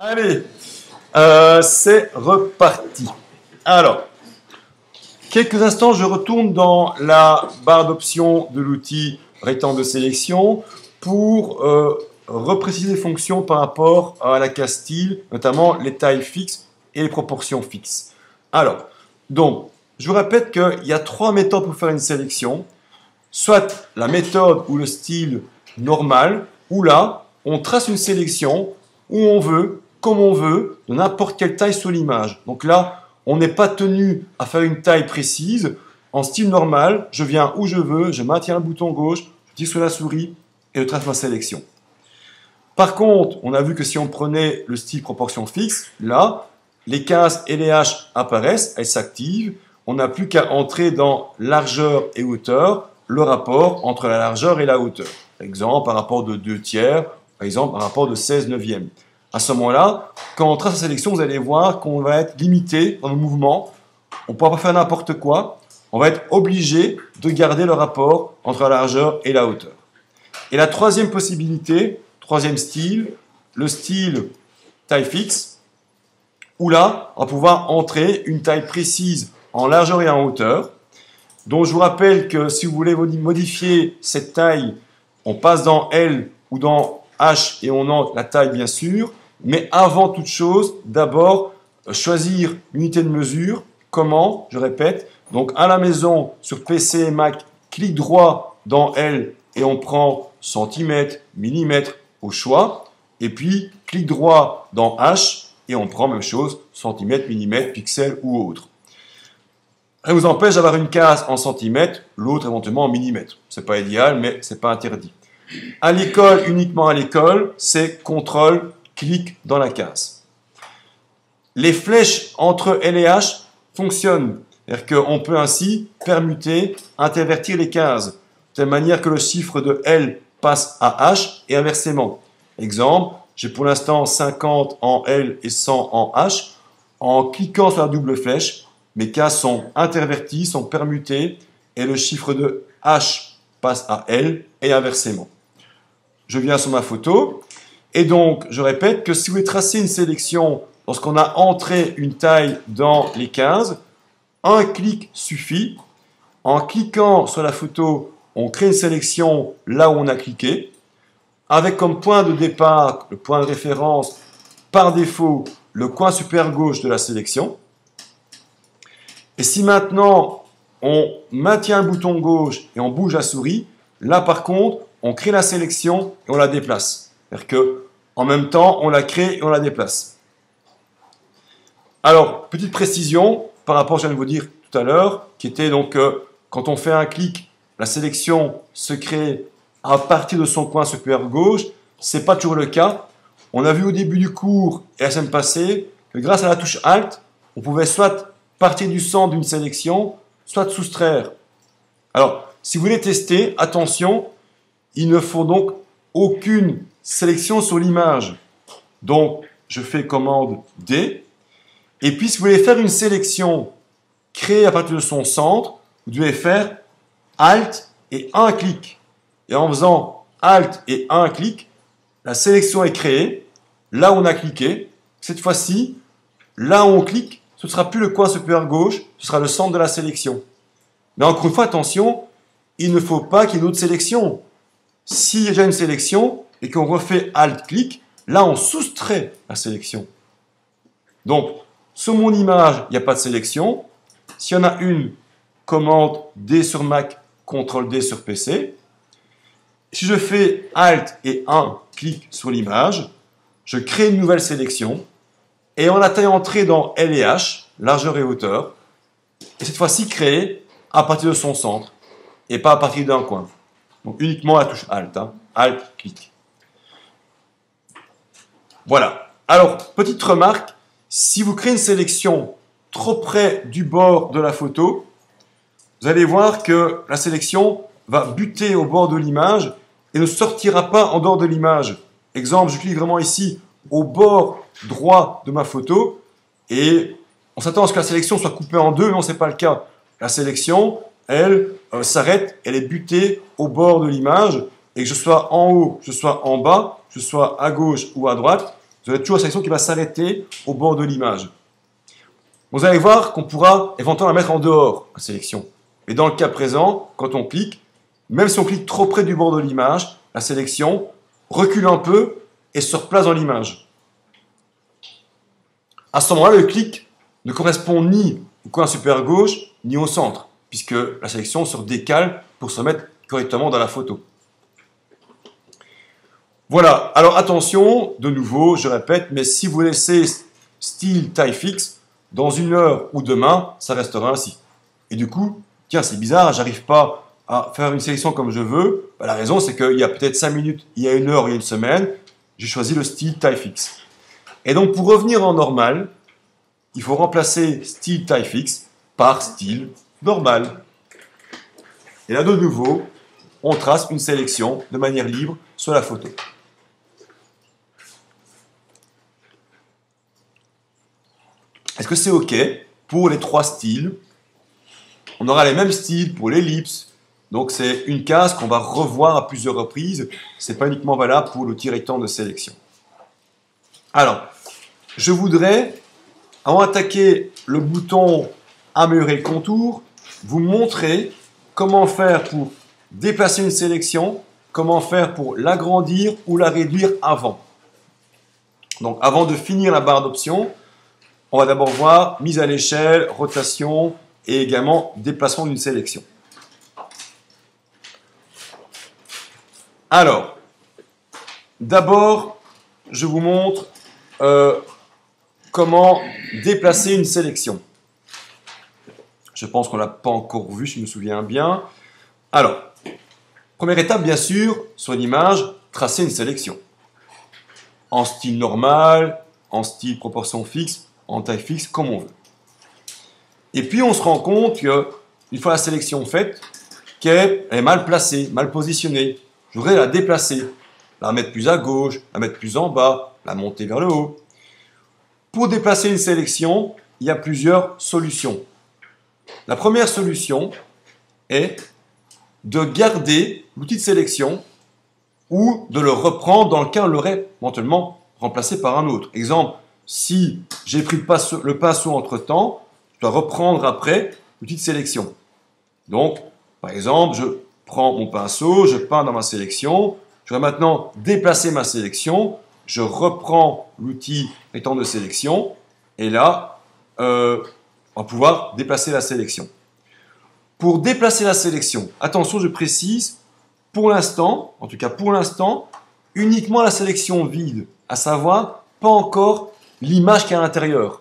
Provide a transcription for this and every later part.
Allez, c'est reparti. Alors, quelques instants, je retourne dans la barre d'options de l'outil rectangle de sélection pour repréciser les fonctions par rapport à la case style, notamment les tailles fixes et les proportions fixes. Alors, donc, je vous répète qu'il y a trois méthodes pour faire une sélection. Soit la méthode ou le style normal, où là, on trace une sélection où on veut, comme on veut, de n'importe quelle taille sur l'image. Donc là, on n'est pas tenu à faire une taille précise. En style normal, je viens où je veux, je maintiens le bouton gauche, je clique sur la souris et je trace ma sélection. Par contre, on a vu que si on prenait le style proportion fixe, là, les cases et les haches apparaissent, elles s'activent. On n'a plus qu'à entrer dans largeur et hauteur, le rapport entre la largeur et la hauteur. Par exemple, par rapport de 2 tiers, par exemple, par rapport de 16 neuvièmes. À ce moment-là, quand on trace la sélection, vous allez voir qu'on va être limité dans nos mouvements. On ne pourra pas faire n'importe quoi. On va être obligé de garder le rapport entre la largeur et la hauteur. Et la troisième possibilité, troisième style, le style taille fixe, où là, on va pouvoir entrer une taille précise en largeur et en hauteur. Donc je vous rappelle que si vous voulez modifier cette taille, on passe dans L ou dans H et on entre la taille bien sûr. Mais avant toute chose, d'abord, choisir l'unité de mesure. Comment? Je répète. Donc à la maison, sur PC et Mac, clic droit dans L et on prend centimètres, millimètres au choix. Et puis, clic droit dans H et on prend même chose, centimètres, millimètres, pixels ou autre. Ça vous empêche d'avoir une case en centimètres, l'autre éventuellement en millimètres. Ce n'est pas idéal, mais ce n'est pas interdit. À l'école, uniquement à l'école, c'est CTRL, clic dans la case. Les flèches entre L et H fonctionnent. C'est-à-dire qu'on peut ainsi permuter, intervertir les cases, de telle manière que le chiffre de L passe à H et inversement. Exemple, j'ai pour l'instant 50 en L et 100 en H. En cliquant sur la double flèche, mes cases sont interverties, sont permutées, et le chiffre de H passe à L et inversement. Je viens sur ma photo, et donc je répète que si vous voulez tracer une sélection lorsqu'on a entré une taille dans les cases, un clic suffit. En cliquant sur la photo, on crée une sélection là où on a cliqué, avec comme point de départ, le point de référence, par défaut, le coin supérieur gauche de la sélection. Et si maintenant, on maintient le bouton gauche et on bouge la souris, là par contre, on crée la sélection et on la déplace. C'est-à-dire qu'en même temps, on la crée et on la déplace. Alors, petite précision par rapport à ce que je viens de vous dire tout à l'heure, qui était donc quand on fait un clic, la sélection se crée à partir de son coin supérieur gauche. Ce n'est pas toujours le cas. On a vu au début du cours et la semaine passée que grâce à la touche Alt, on pouvait soit partir du centre d'une sélection, soit soustraire. Alors, si vous voulez tester, attention, il ne faut donc aucune sélection sur l'image. Donc, je fais commande D. Et puis, si vous voulez faire une sélection créée à partir de son centre, vous devez faire Alt et un clic. Et en faisant Alt et un clic, la sélection est créée. Là où on a cliqué, cette fois-ci, là où on clique, ce ne sera plus le coin supérieur gauche, ce sera le centre de la sélection. Mais encore une fois, attention, il ne faut pas qu'il y ait d'autres sélections. S'il y a déjà une sélection et qu'on refait Alt-clic, là on soustrait la sélection. Donc, sur mon image, il n'y a pas de sélection. S'il y en a une, commande D sur Mac, CTRL D sur PC. Si je fais Alt et 1 clic sur l'image, je crée une nouvelle sélection. Et on a taille entrée dans L et H, largeur et hauteur, et cette fois-ci créée à partir de son centre, et pas à partir d'un coin. Donc uniquement la touche Alt, Alt, clic. Voilà. Alors, petite remarque, si vous créez une sélection trop près du bord de la photo, vous allez voir que la sélection va buter au bord de l'image et ne sortira pas en dehors de l'image. Exemple, je clique vraiment ici au bord droit de ma photo et on s'attend à ce que la sélection soit coupée en deux, mais non, ce n'est pas le cas. La sélection, elle, s'arrête, elle est butée au bord de l'image et que je sois en haut, je sois en bas, je sois à gauche ou à droite, vous avez toujours la sélection qui va s'arrêter au bord de l'image. Vous allez voir qu'on pourra éventuellement la mettre en dehors, la sélection. Et dans le cas présent, quand on clique, même si on clique trop près du bord de l'image, la sélection recule un peu et se replace dans l'image. À ce moment-là, le clic ne correspond ni au coin supérieur gauche, ni au centre, puisque la sélection se décale pour se mettre correctement dans la photo. Voilà, alors attention, de nouveau, je répète, mais si vous laissez style taille fixe, dans 1 heure ou demain, ça restera ainsi. Et du coup, tiens, c'est bizarre, j'arrive pas à faire une sélection comme je veux. La raison, c'est qu'il y a peut-être 5 minutes, il y a 1 heure, il y a 1 semaine, j'ai choisi le style taille fixe. Et donc, pour revenir en normal, il faut remplacer style taille fixe par style normal. Et là, de nouveau, on trace une sélection de manière libre sur la photo. Est-ce que c'est OK pour les 3 styles? On aura les mêmes styles pour l'ellipse. Donc, c'est une case qu'on va revoir à plusieurs reprises. Ce n'est pas uniquement valable pour l'outil rectangle de sélection. Alors, je voudrais, avant d'attaquer le bouton améliorer le contour, vous montrer comment faire pour déplacer une sélection, comment faire pour l'agrandir ou la réduire avant. Donc, avant de finir la barre d'options, on va d'abord voir mise à l'échelle, rotation et également déplacement d'une sélection. Alors, d'abord, je vous montre comment déplacer une sélection. Je pense qu'on ne l'a pas encore vu, si je me souviens bien. Alors, première étape, bien sûr, sur l'image, tracer une sélection. En style normal, en style proportion fixe, en taille fixe, comme on veut. Et puis, on se rend compte qu'une fois la sélection faite, qu'elle est mal placée, mal positionnée. Je voudrais la déplacer, la mettre plus à gauche, la mettre plus en bas, la monter vers le haut. Pour déplacer une sélection, il y a plusieurs solutions. La première solution est de garder l'outil de sélection ou de le reprendre dans le cas où on l'aurait éventuellement remplacé par un autre. Exemple, si j'ai pris le pinceau entre-temps, je dois reprendre après l'outil de sélection. Donc, par exemple, je prends mon pinceau, je peins dans ma sélection, je vais maintenant déplacer ma sélection, je reprends l'outil rectangle de sélection, et là, on va pouvoir déplacer la sélection. Pour déplacer la sélection, attention, je précise, pour l'instant, en tout cas pour l'instant, uniquement la sélection vide, à savoir pas encore l'image qui est à l'intérieur.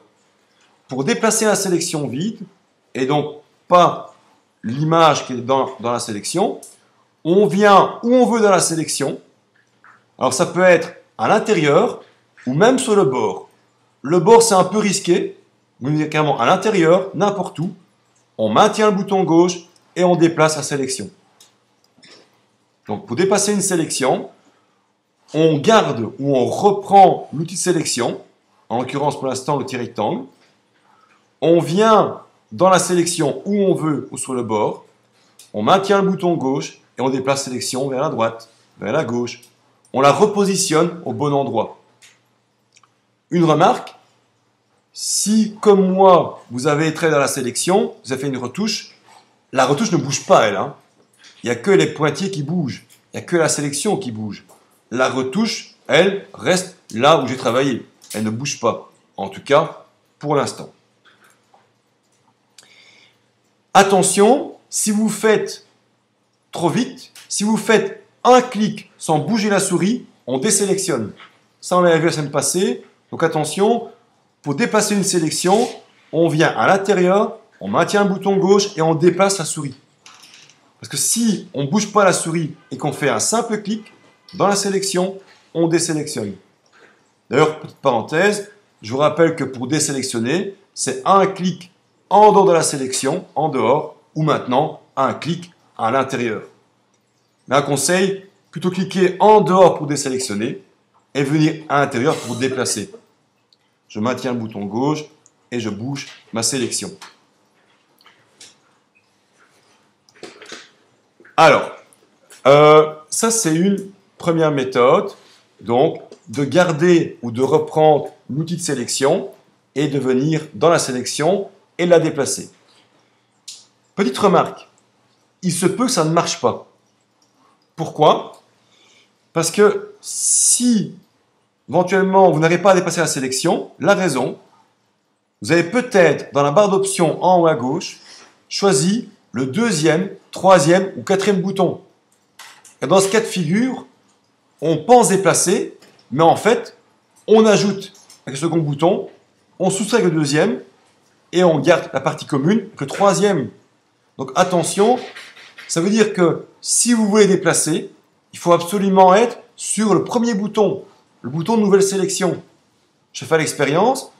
Pour déplacer la sélection vide, et donc pas l'image qui est dans la sélection, on vient où on veut dans la sélection. Alors ça peut être à l'intérieur ou même sur le bord. Le bord, c'est un peu risqué. Vous venez carrément à l'intérieur, n'importe où. On maintient le bouton gauche et on déplace la sélection. Donc pour déplacer une sélection, on garde ou on reprend l'outil de sélection, en l'occurrence pour l'instant l'outil rectangle. On vient dans la sélection où on veut ou sur le bord. On maintient le bouton gauche et on déplace la sélection vers la droite, vers la gauche. On la repositionne au bon endroit. Une remarque, si comme moi, vous avez trait dans la sélection, vous avez fait une retouche, la retouche ne bouge pas elle. Il n'y a que les pointillés qui bougent. Il n'y a que la sélection qui bouge. La retouche, elle, reste là où j'ai travaillé. Elle ne bouge pas. En tout cas, pour l'instant. Attention, si vous faites trop vite, si vous faites un clic sans bouger la souris, on désélectionne. Ça, on l'avait vu la semaine passée. Donc attention, pour déplacer une sélection, on vient à l'intérieur, on maintient le bouton gauche et on déplace la souris. Parce que si on ne bouge pas la souris et qu'on fait un simple clic dans la sélection, on désélectionne. D'ailleurs, petite parenthèse, je vous rappelle que pour désélectionner, c'est un clic en dehors de la sélection, en dehors, ou maintenant un clic à l'intérieur. Mais un conseil, plutôt cliquer en dehors pour désélectionner et venir à l'intérieur pour déplacer. Je maintiens le bouton gauche et je bouge ma sélection. Alors, ça c'est une première méthode. donc de garder ou de reprendre l'outil de sélection et de venir dans la sélection et la déplacer. Petite remarque, il se peut que ça ne marche pas. Pourquoi? Parce que si éventuellement vous n'arrivez pas à dépasser la sélection, la raison, vous avez peut-être dans la barre d'options en haut à gauche choisi le deuxième, troisième ou quatrième bouton. Et dans ce cas de figure, on pense déplacer, mais en fait, on ajoute avec le second bouton, on soustrait le deuxième et on garde la partie commune avec le troisième. Donc attention, ça veut dire que si vous voulez déplacer, il faut absolument être sur le premier bouton, le bouton de nouvelle sélection. Je fais l'expérience,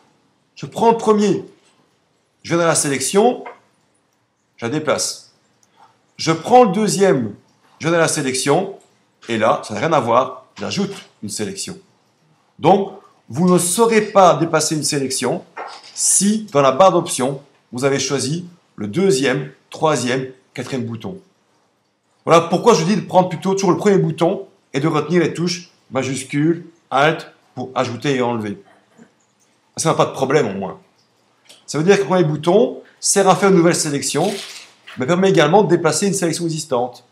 je prends le premier, je viens dans la sélection, je la déplace. Je prends le deuxième, je viens dans la sélection, et là, ça n'a rien à voir, j'ajoute une sélection. Donc, vous ne saurez pas dépasser une sélection si, dans la barre d'options, vous avez choisi le deuxième, troisième, quatrième bouton. Voilà pourquoi je dis de prendre plutôt toujours le premier bouton et de retenir les touches majuscules, Alt, pour ajouter et enlever. Ça n'a pas de problème au moins. Ça veut dire que le premier bouton sert à faire une nouvelle sélection, mais permet également de déplacer une sélection existante.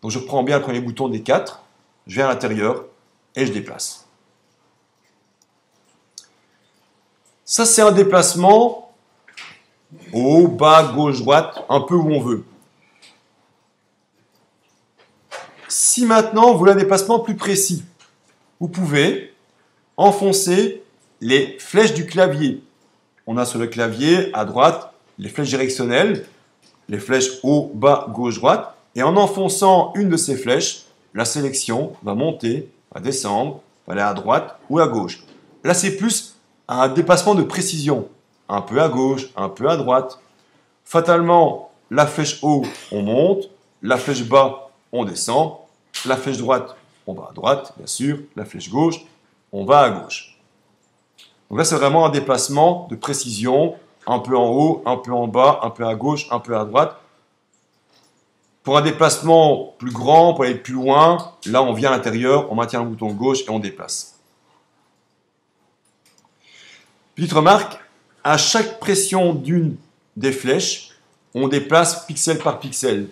Donc je prends bien le premier bouton des 4, je viens à l'intérieur et je déplace. Ça, c'est un déplacement haut, bas, gauche, droite, un peu où on veut. Si maintenant vous voulez un déplacement plus précis, vous pouvez enfoncer les flèches du clavier. On a sur le clavier à droite les flèches directionnelles, les flèches haut, bas, gauche, droite. Et en enfonçant une de ces flèches, la sélection va monter, va descendre, va aller à droite ou à gauche. Là, c'est plus un déplacement de précision. Un peu à gauche, un peu à droite. Fatalement, la flèche haut, on monte. La flèche bas, on descend. La flèche droite, on va à droite, bien sûr. La flèche gauche, on va à gauche. Donc là, c'est vraiment un déplacement de précision. Un peu en haut, un peu en bas, un peu à gauche, un peu à droite. Pour un déplacement plus grand, pour aller plus loin, là, on vient à l'intérieur, on maintient le bouton gauche et on déplace. Petite remarque, à chaque pression d'une des flèches, on déplace pixel par pixel.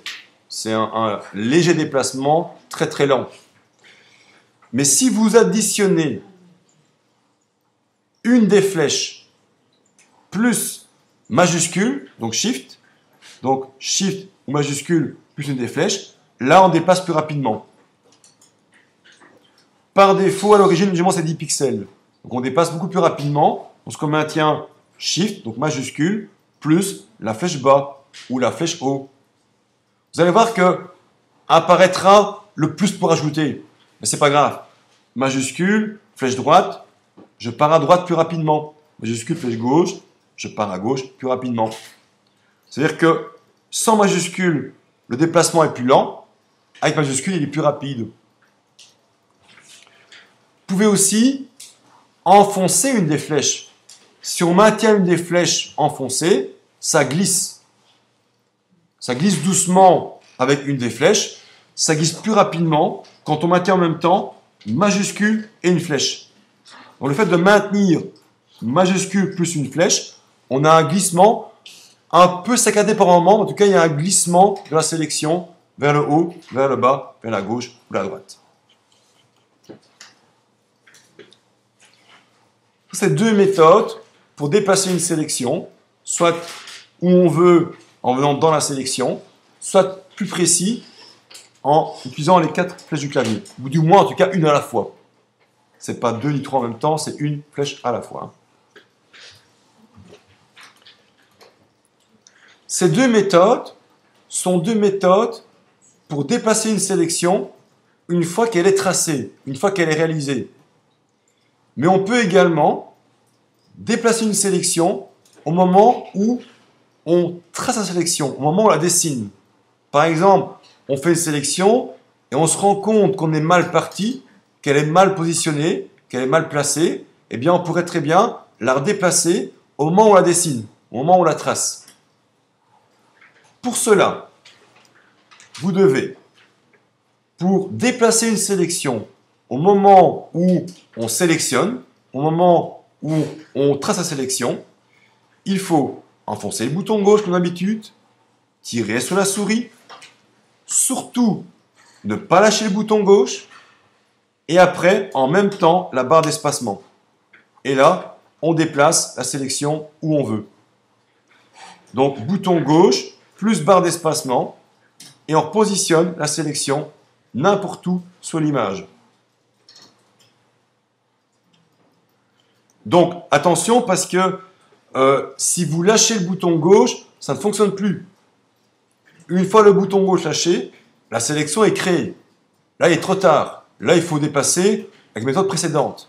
C'est un léger déplacement, très très lent. Mais si vous additionnez une des flèches plus majuscule, donc Shift ou majuscule plus une des flèches, là on dépasse plus rapidement. Par défaut, à l'origine, c'est 10 pixels. Donc on dépasse beaucoup plus rapidement, parce qu'on maintient Shift, donc majuscule, plus la flèche bas ou la flèche haut. Vous allez voir que apparaîtra le plus pour ajouter. Mais c'est pas grave. Majuscule, flèche droite, je pars à droite plus rapidement. Majuscule, flèche gauche, je pars à gauche plus rapidement. C'est-à-dire que sans majuscule, le déplacement est plus lent. Avec majuscule, il est plus rapide. Vous pouvez aussi enfoncer une des flèches. Si on maintient une des flèches enfoncée, ça glisse. Ça glisse doucement avec une des flèches. Ça glisse plus rapidement quand on maintient en même temps une majuscule et une flèche. Donc le fait de maintenir une majuscule plus une flèche, on a un glissement un peu saccadé par moment. En tout cas, il y a un glissement de la sélection vers le haut, vers le bas, vers la gauche ou la droite. Ces deux méthodes pour déplacer une sélection, soit où on veut en venant dans la sélection, soit plus précis en utilisant les 4 flèches du clavier. Ou du moins, en tout cas, une à la fois. Ce n'est pas 2 ni 3 en même temps, c'est une flèche à la fois. Ces deux méthodes sont deux méthodes pour déplacer une sélection une fois qu'elle est tracée, une fois qu'elle est réalisée. Mais on peut également déplacer une sélection au moment où on trace la sélection, au moment où on la dessine. Par exemple, on fait une sélection et on se rend compte qu'on est mal parti, qu'elle est mal positionnée, qu'elle est mal placée. Eh bien, on pourrait très bien la redéplacer au moment où on la dessine, au moment où on la trace. Pour cela, vous devez, pour déplacer une sélection au moment où on sélectionne, au moment où on trace la sélection, il faut enfoncer le bouton gauche comme d'habitude, tirer sur la souris, surtout ne pas lâcher le bouton gauche, et après, en même temps, la barre d'espacement. Et là, on déplace la sélection où on veut. Donc, bouton gauche, plus barre d'espacement, et on repositionne la sélection n'importe où sur l'image. Donc, attention parce que si vous lâchez le bouton gauche, ça ne fonctionne plus. Une fois le bouton gauche lâché, la sélection est créée. Là, il est trop tard. Là, il faut dépasser avec la méthode précédente.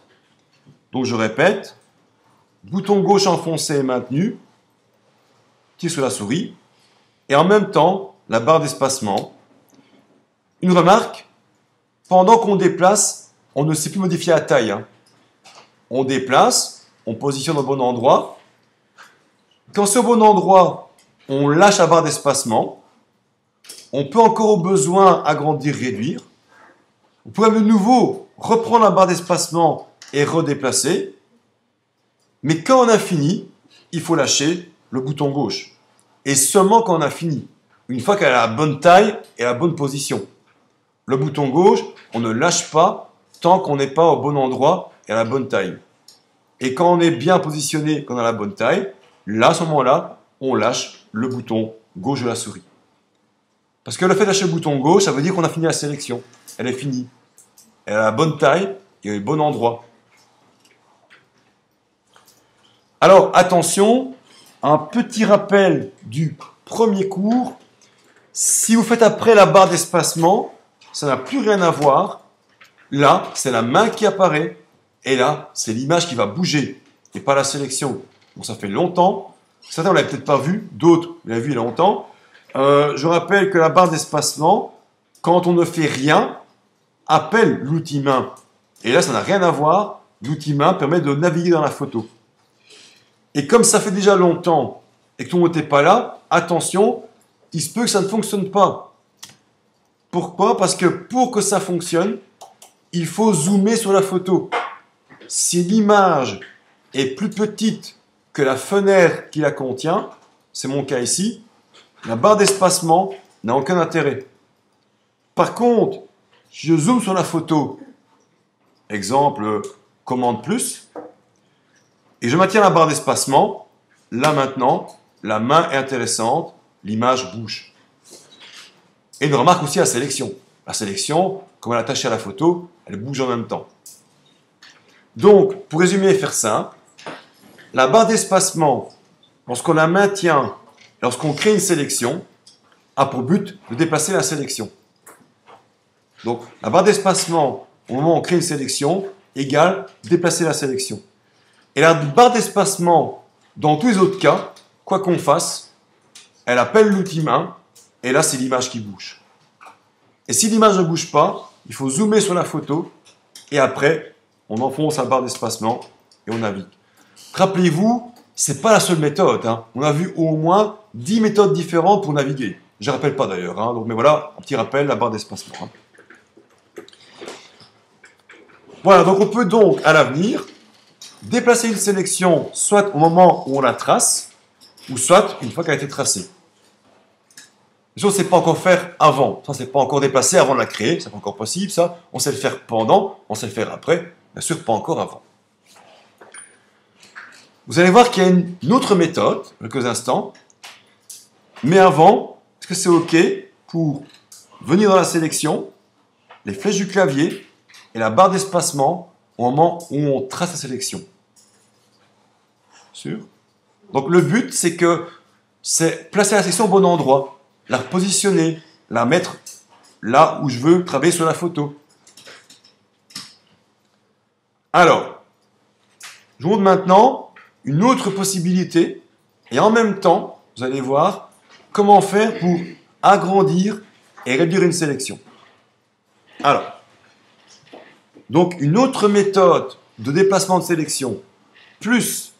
Donc, je répète, bouton gauche enfoncé et maintenu, tire sur la souris, et en même temps, la barre d'espacement. Une remarque, pendant qu'on déplace, on ne sait plus modifier la taille. On déplace, on positionne au bon endroit. Quand c'est au bon endroit, on lâche la barre d'espacement. On peut encore au besoin agrandir, réduire. Vous pouvez de nouveau reprendre la barre d'espacement et redéplacer. Mais quand on a fini, il faut lâcher le bouton gauche. Et seulement quand on a fini. Une fois qu'elle a la bonne taille et la bonne position. Le bouton gauche, on ne lâche pas tant qu'on n'est pas au bon endroit et à la bonne taille. Et quand on est bien positionné, qu'on a la bonne taille, là, à ce moment-là, on lâche le bouton gauche de la souris. Parce que le fait de lâcher le bouton gauche, ça veut dire qu'on a fini la sélection. Elle est finie. Elle a la bonne taille et le bon endroit. Alors, attention, un petit rappel du premier cours. Si vous faites après la barre d'espacement, ça n'a plus rien à voir. Là, c'est la main qui apparaît. Et là, c'est l'image qui va bouger et pas la sélection. Donc, ça fait longtemps. Certains ne l'avaient peut-être pas vu, d'autres l'avaient vu il y a longtemps. Je rappelle que la barre d'espacement, quand on ne fait rien, appelle l'outil main. Et là, ça n'a rien à voir. L'outil main permet de naviguer dans la photo. Et comme ça fait déjà longtemps et que tout le monde n'était pas là, attention, il se peut que ça ne fonctionne pas. Pourquoi? Parce que pour que ça fonctionne, il faut zoomer sur la photo. Si l'image est plus petite que la fenêtre qui la contient, c'est mon cas ici, la barre d'espacement n'a aucun intérêt. Par contre, je zoome sur la photo, exemple, commande plus, et je maintiens la barre d'espacement. Là maintenant, la main est intéressante, l'image bouge. Et une remarque aussi à la sélection. La sélection, comme elle est attachée à la photo, elle bouge en même temps. Donc, pour résumer et faire simple, la barre d'espacement, lorsqu'on la maintient, lorsqu'on crée une sélection, a pour but de déplacer la sélection. Donc, la barre d'espacement, au moment où on crée une sélection, égale déplacer la sélection. Et la barre d'espacement, dans tous les autres cas, quoi qu'on fasse, elle appelle l'outil main, et là, c'est l'image qui bouge. Et si l'image ne bouge pas, il faut zoomer sur la photo, et après, on enfonce la barre d'espacement, et on navigue. Rappelez-vous, ce n'est pas la seule méthode. On a vu au moins 10 méthodes différentes pour naviguer. Je ne rappelle pas d'ailleurs. Mais voilà, un petit rappel, la barre d'espacement. Voilà, donc on peut donc, à l'avenir, déplacer une sélection soit au moment où on la trace, ou soit une fois qu'elle a été tracée. Ça, on ne sait pas encore faire avant. Ça, on ne sait pas encore déplacer avant de la créer. C'est pas encore possible, ça. On sait le faire pendant, on sait le faire après. Bien sûr, pas encore avant. Vous allez voir qu'il y a une autre méthode, dans quelques instants. Mais avant, est-ce que c'est OK pour venir dans la sélection, les flèches du clavier et la barre d'espacement au moment où on trace la sélection? Sûr? Donc le but, c'est placer la sélection au bon endroit, la repositionner, la mettre là où je veux travailler sur la photo. Alors, je vous montre maintenant une autre possibilité, et en même temps, vous allez voir comment faire pour agrandir et réduire une sélection. Alors, donc une autre méthode de déplacement de sélection, plus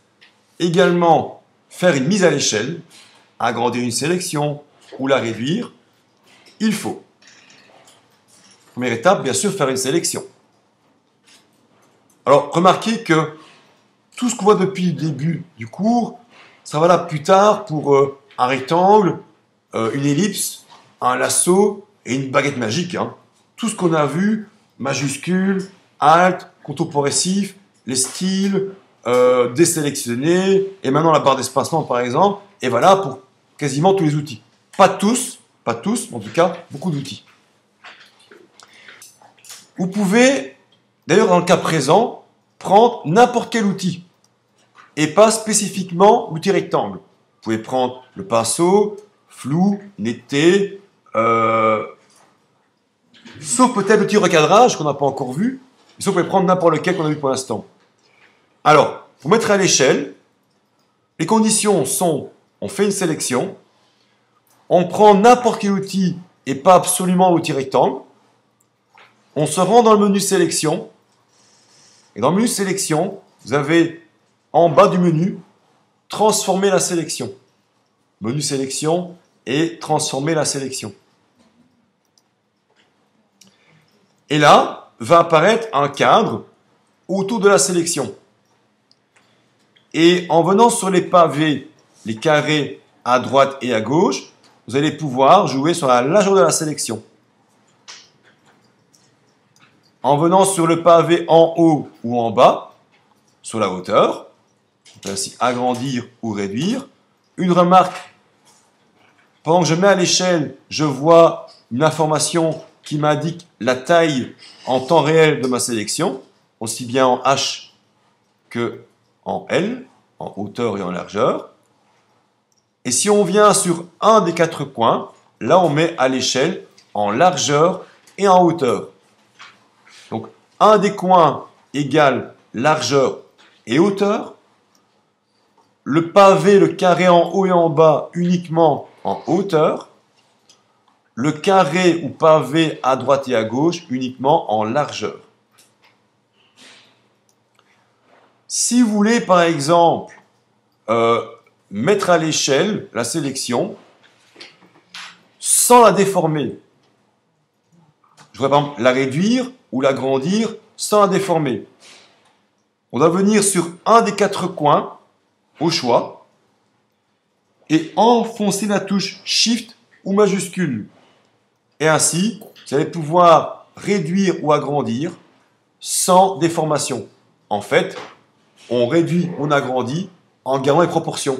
également faire une mise à l'échelle, agrandir une sélection ou la réduire, il faut, première étape, bien sûr, faire une sélection. Alors, remarquez que tout ce qu'on voit depuis le début du cours, ça va là plus tard pour un rectangle, une ellipse, un lasso et une baguette magique. Hein. Tout ce qu'on a vu, majuscule, alt, contour progressif, les styles, désélectionner, et maintenant la barre d'espacement par exemple, et voilà pour quasiment tous les outils. Pas tous, mais en tout cas beaucoup d'outils. Vous pouvez, d'ailleurs dans le cas présent, prendre n'importe quel outil, et pas spécifiquement l'outil rectangle. Vous pouvez prendre le pinceau, flou, netté, sauf peut-être l'outil recadrage qu'on n'a pas encore vu, mais ça vous pouvez prendre n'importe lequel qu'on a vu pour l'instant. Alors, pour mettre à l'échelle, les conditions sont, on fait une sélection, on prend n'importe quel outil et pas absolument l'outil rectangle, on se rend dans le menu sélection, et dans le menu sélection, vous avez en bas du menu, transformer la sélection. Menu sélection et transformer la sélection. Et là, va apparaître un cadre autour de la sélection. Et en venant sur les pavés, les carrés à droite et à gauche, vous allez pouvoir jouer sur la largeur de la sélection. En venant sur le pavé en haut ou en bas, sur la hauteur, on peut ainsi agrandir ou réduire. Une remarque, pendant que je mets à l'échelle, je vois une information qui m'indique la taille en temps réel de ma sélection, aussi bien en H que en L, en hauteur et en largeur. Et si on vient sur un des 4 coins, là on met à l'échelle en largeur et en hauteur. Donc un des coins égale largeur et hauteur. Le pavé, le carré en haut et en bas uniquement en hauteur. Le carré ou pavé à droite et à gauche uniquement en largeur. Si vous voulez par exemple mettre à l'échelle la sélection sans la déformer, je voudrais par exemple la réduire ou l'agrandir sans la déformer. On va venir sur un des 4 coins au choix et enfoncer la touche Shift ou majuscule. Et ainsi, vous allez pouvoir réduire ou agrandir sans déformation. En fait, on réduit, on agrandit en gardant les proportions.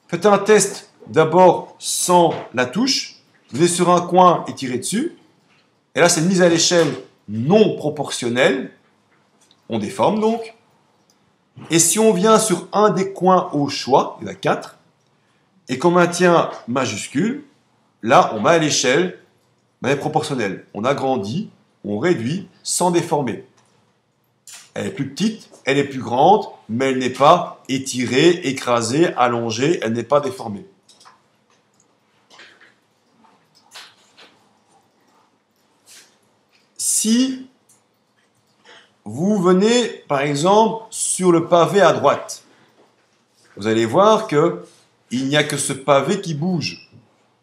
Faites un test d'abord sans la touche. Vous venez sur un coin et tirez dessus. Et là, c'est une mise à l'échelle non proportionnelle. On déforme donc. Et si on vient sur un des coins au choix, il y en a 4, et qu'on maintient majuscule, là, on met à l'échelle de manière proportionnelle. On agrandit, on réduit sans déformer. Elle est plus petite, elle est plus grande, mais elle n'est pas étirée, écrasée, allongée, elle n'est pas déformée. Si vous venez, par exemple, sur le pavé à droite, vous allez voir qu'il n'y a que ce pavé qui bouge.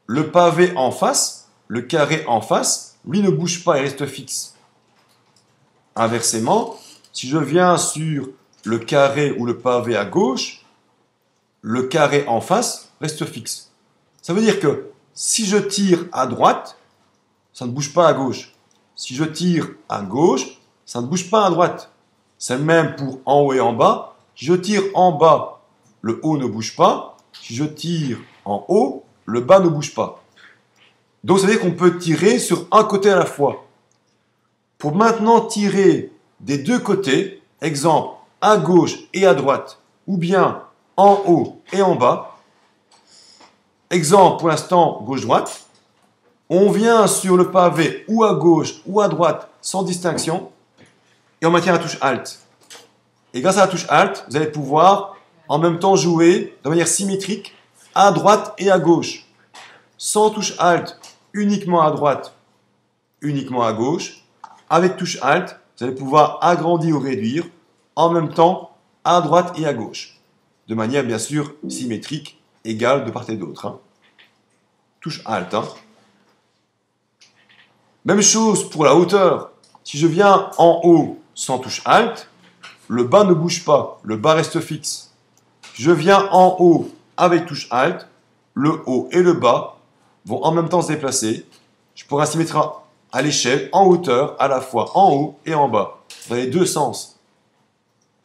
Le pavé en face, le carré en face, lui ne bouge pas, il reste fixe. Inversement, si je viens sur le carré ou le pavé à gauche, le carré en face reste fixe. Ça veut dire que si je tire à droite, ça ne bouge pas à gauche. Si je tire à gauche, ça ne bouge pas à droite. C'est le même pour en haut et en bas. Si je tire en bas, le haut ne bouge pas. Si je tire en haut, le bas ne bouge pas. Donc, ça veut dire qu'on peut tirer sur un côté à la fois. Pour maintenant tirer des deux côtés, exemple, à gauche et à droite, ou bien en haut et en bas, exemple, pour l'instant, gauche-droite, on vient sur le pavé ou à gauche ou à droite sans distinction, et on maintient la touche Alt. Et grâce à la touche Alt, vous allez pouvoir en même temps jouer de manière symétrique à droite et à gauche. Sans touche Alt, uniquement à droite, uniquement à gauche. Avec touche Alt, vous allez pouvoir agrandir ou réduire en même temps à droite et à gauche. De manière bien sûr symétrique, égale de part et d'autre. Hein. Touche Alt. Hein. Même chose pour la hauteur. Si je viens en haut, sans touche Alt, le bas ne bouge pas, le bas reste fixe. Je viens en haut avec touche Alt, le haut et le bas vont en même temps se déplacer. Je pourrais ainsi mettre à l'échelle, en hauteur, à la fois en haut et en bas, dans les deux sens.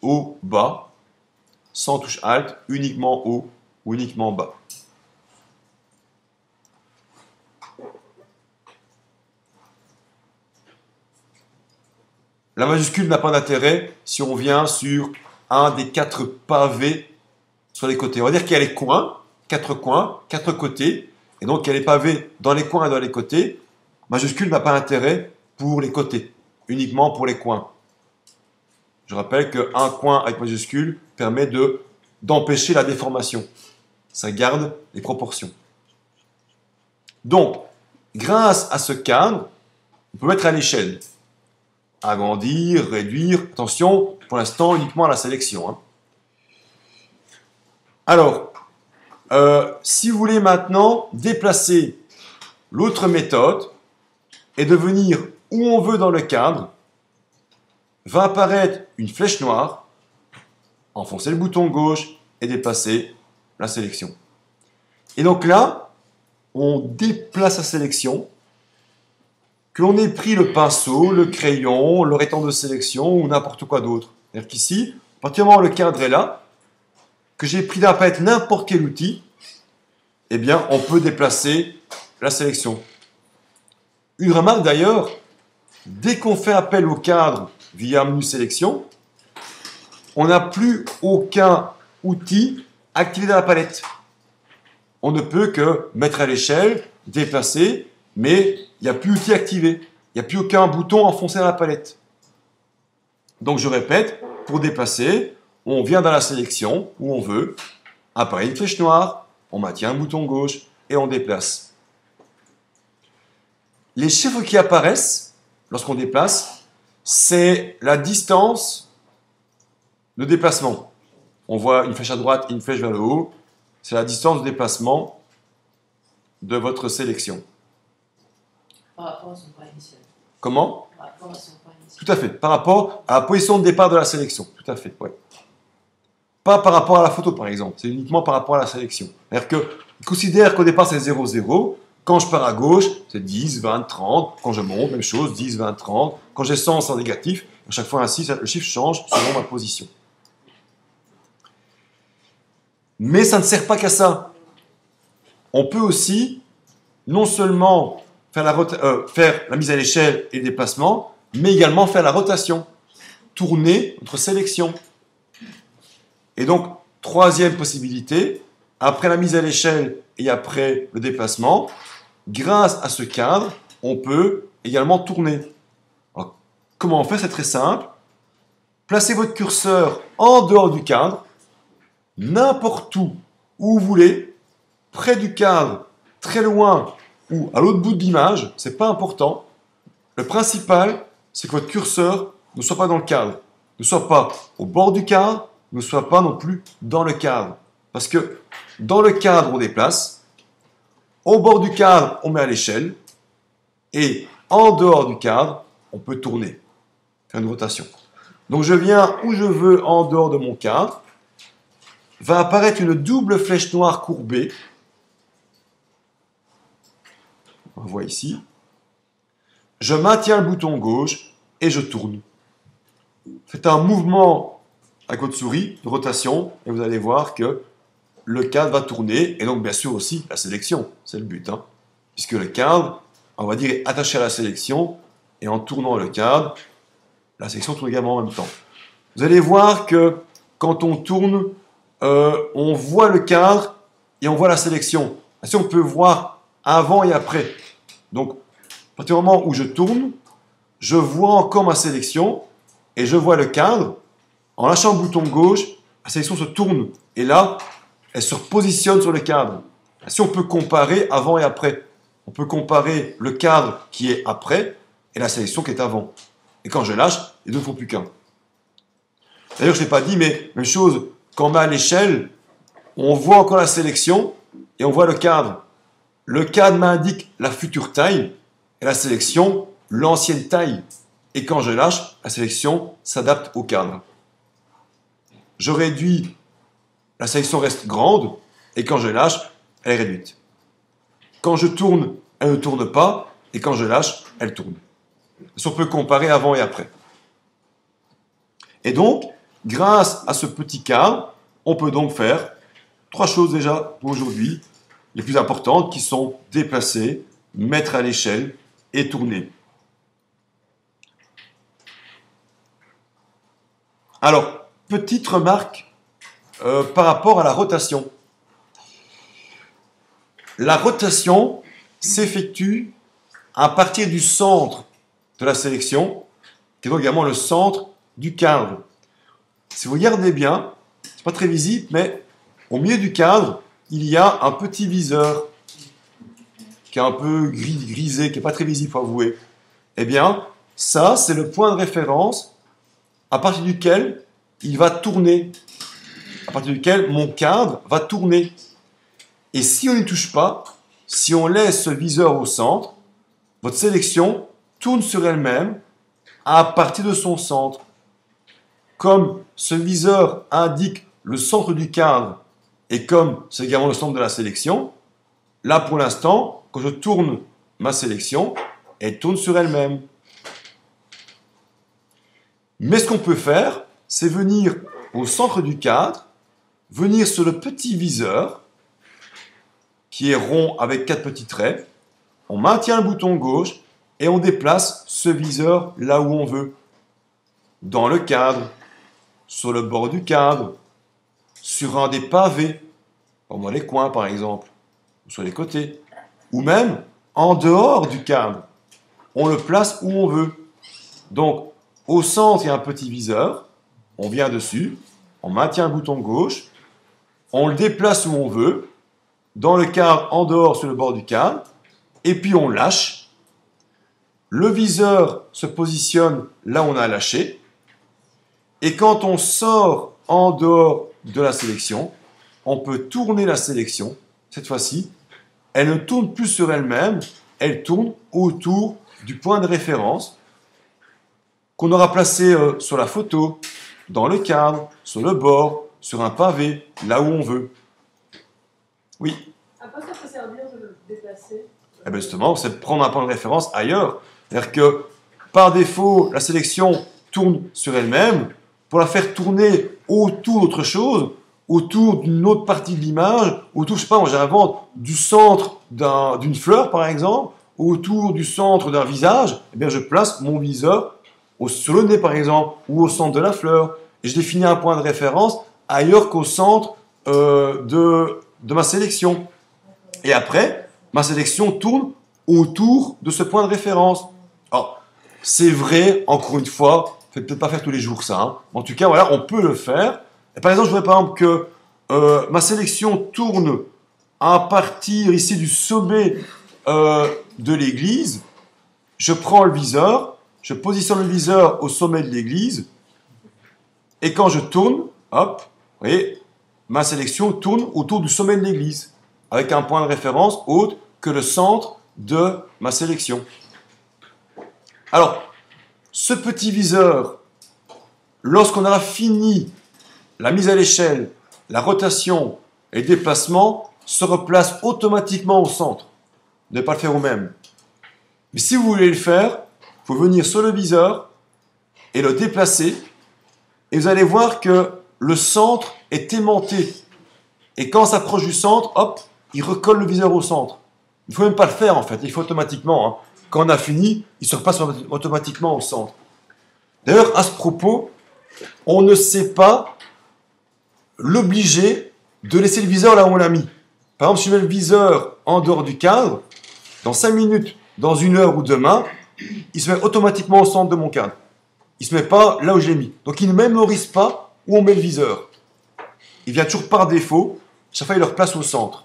Haut, bas, sans touche Alt, uniquement haut ou uniquement bas. La majuscule n'a pas d'intérêt si on vient sur un des quatre pavés sur les côtés. On va dire qu'il y a les coins, quatre côtés, et donc il y a les pavés dans les coins et dans les côtés. Majuscule n'a pas d'intérêt pour les côtés, uniquement pour les coins. Je rappelle qu'un coin avec majuscule permet d'empêcher la déformation. Ça garde les proportions. Donc, grâce à ce cadre, on peut mettre à l'échelle. Agrandir, réduire. Attention, pour l'instant, uniquement à la sélection. Hein. Alors, si vous voulez maintenant déplacer l'autre méthode et de venir où on veut dans le cadre, va apparaître une flèche noire, enfoncez le bouton gauche et déplacer la sélection. Et donc là, on déplace la sélection, que l'on ait pris le pinceau, le crayon, le rectangle de sélection ou n'importe quoi d'autre. C'est-à-dire qu'ici, à partir du moment où le cadre est là, que j'ai pris d'un palette n'importe quel outil, eh bien, on peut déplacer la sélection. Une remarque d'ailleurs, dès qu'on fait appel au cadre via menu sélection, on n'a plus aucun outil activé dans la palette. On ne peut que mettre à l'échelle, déplacer, mais il n'y a plus d'outil activé. Il n'y a plus aucun bouton enfoncé dans la palette. Donc je répète, pour déplacer, on vient dans la sélection où on veut, apparaît une flèche noire, on maintient un bouton gauche et on déplace. Les chiffres qui apparaissent lorsqu'on déplace, c'est la distance de déplacement. On voit une flèche à droite et une flèche vers le haut. C'est la distance de déplacement de votre sélection. Par rapport à son point initial. Comment? Par rapport à son point initial. Tout à fait. Par rapport à la position de départ de la sélection. Tout à fait, ouais. Pas par rapport à la photo, par exemple. C'est uniquement par rapport à la sélection. C'est-à-dire qu'il considère qu'au départ, c'est 0, 0. Quand je pars à gauche, c'est 10, 20, 30. Quand je monte, même chose, 10, 20, 30. Quand j'ai 100, c'est négatif. À chaque fois ainsi, le chiffre change selon ma position. Mais ça ne sert pas qu'à ça. On peut aussi, non seulement faire la mise à l'échelle et le déplacement, mais également faire la rotation. Tourner notre sélection. Et donc, troisième possibilité, après la mise à l'échelle et après le déplacement, grâce à ce cadre, on peut également tourner. Alors, comment on fait? C'est très simple. Placez votre curseur en dehors du cadre, n'importe où vous voulez, près du cadre, très loin ou à l'autre bout de l'image, c'est pas important. Le principal, c'est que votre curseur ne soit pas dans le cadre, ne soit pas au bord du cadre, ne soit pas non plus dans le cadre. Parce que dans le cadre, on déplace, au bord du cadre, on met à l'échelle, et en dehors du cadre, on peut tourner, faire une rotation. Donc je viens où je veux en dehors de mon cadre, va apparaître une double flèche noire courbée. On voit ici. Je maintiens le bouton gauche et je tourne. Faites un mouvement avec votre souris de rotation et vous allez voir que le cadre va tourner et donc bien sûr aussi la sélection, c'est le but. Hein, puisque le cadre, on va dire, est attaché à la sélection et en tournant le cadre, la sélection tourne également en même temps. Vous allez voir que quand on tourne, on voit le cadre et on voit la sélection. Ainsi, on peut voir avant et après. Donc, à partir du moment où je tourne, je vois encore ma sélection et je vois le cadre. En lâchant le bouton gauche, la sélection se tourne et là, elle se repositionne sur le cadre. Ainsi, on peut comparer avant et après. On peut comparer le cadre qui est après et la sélection qui est avant. Et quand je lâche, les deux ne font plus qu'un. D'ailleurs, je ne l'ai pas dit, mais même chose, quand on met à l'échelle, on voit encore la sélection et on voit le cadre. Le cadre m'indique la future taille et la sélection, l'ancienne taille. Et quand je lâche, la sélection s'adapte au cadre. Je réduis, la sélection reste grande, et quand je lâche, elle est réduite. Quand je tourne, elle ne tourne pas, et quand je lâche, elle tourne. Si on peut comparer avant et après. Et donc, grâce à ce petit cadre, on peut donc faire 3 choses déjà pour aujourd'hui, les plus importantes, qui sont déplacer, mettre à l'échelle et tourner. Alors, petite remarque par rapport à la rotation. La rotation s'effectue à partir du centre de la sélection, qui est donc également le centre du cadre. Si vous regardez bien, c'est pas très visible, mais au milieu du cadre, il y a un petit viseur qui est un peu grisé, qui n'est pas très visible, il faut avouer. Eh bien, ça, c'est le point de référence à partir duquel il va tourner, à partir duquel mon cadre va tourner. Et si on n'y touche pas, si on laisse ce viseur au centre, votre sélection tourne sur elle-même à partir de son centre. Comme ce viseur indique le centre du cadre et comme c'est également le centre de la sélection, là pour l'instant, quand je tourne ma sélection, elle tourne sur elle-même. Mais ce qu'on peut faire, c'est venir au centre du cadre, venir sur le petit viseur, qui est rond avec 4 petits traits, on maintient le bouton gauche et on déplace ce viseur là où on veut. Dans le cadre, sur le bord du cadre, sur un des pavés, comme dans les coins par exemple, ou sur les côtés, ou même en dehors du cadre. On le place où on veut. Donc, au centre, il y a un petit viseur, on vient dessus, on maintient le bouton gauche, on le déplace où on veut, dans le cadre, en dehors, sur le bord du cadre, et puis on lâche. Le viseur se positionne là où on a lâché, et quand on sort en dehors de la sélection, on peut tourner la sélection. Cette fois-ci, elle ne tourne plus sur elle-même, elle tourne autour du point de référence qu'on aura placé sur la photo, dans le cadre, sur le bord, sur un pavé, là où on veut. Oui. À quoi ça peut servir de le déplacer? Eh bien justement, c'est de prendre un point de référence ailleurs. C'est-à-dire que, par défaut, la sélection tourne sur elle-même. Pour la faire tourner autour d'autre chose, autour d'une autre partie de l'image, autour, je sais pas, moi j'invente, du centre d'une fleur, par exemple, autour du centre d'un visage, eh bien je place mon viseur sur le nez, par exemple, ou au centre de la fleur. Et je définis un point de référence ailleurs qu'au centre de ma sélection. Et après, ma sélection tourne autour de ce point de référence. Alors, c'est vrai, encore une fois, ne peut-être pas faire tous les jours ça. Hein. En tout cas, voilà, on peut le faire. Et par exemple, je voudrais par exemple que ma sélection tourne à partir ici du sommet de l'église. Je prends le viseur, je positionne le viseur au sommet de l'église. Et quand je tourne, hop, vous voyez, ma sélection tourne autour du sommet de l'église, avec un point de référence autre que le centre de ma sélection. Alors, ce petit viseur, lorsqu'on aura fini la mise à l'échelle, la rotation et le déplacement, se replace automatiquement au centre. Ne pas le faire vous-même. Mais si vous voulez le faire, il faut venir sur le viseur et le déplacer. Et vous allez voir que le centre est aimanté. Et quand on s'approche du centre, hop, il recolle le viseur au centre. Il ne faut même pas le faire en fait, il faut automatiquement. Hein. Quand on a fini, il se repasse automatiquement au centre. D'ailleurs, à ce propos, on ne sait pas l'obliger de laisser le viseur là où on l'a mis. Par exemple, si je mets le viseur en dehors du cadre, dans 5 minutes, dans 1 heure ou demain, il se met automatiquement au centre de mon cadre. Il ne se met pas là où je l'ai mis. Donc il ne mémorise pas où on met le viseur. Il vient toujours par défaut, chaque fois il le replace au centre.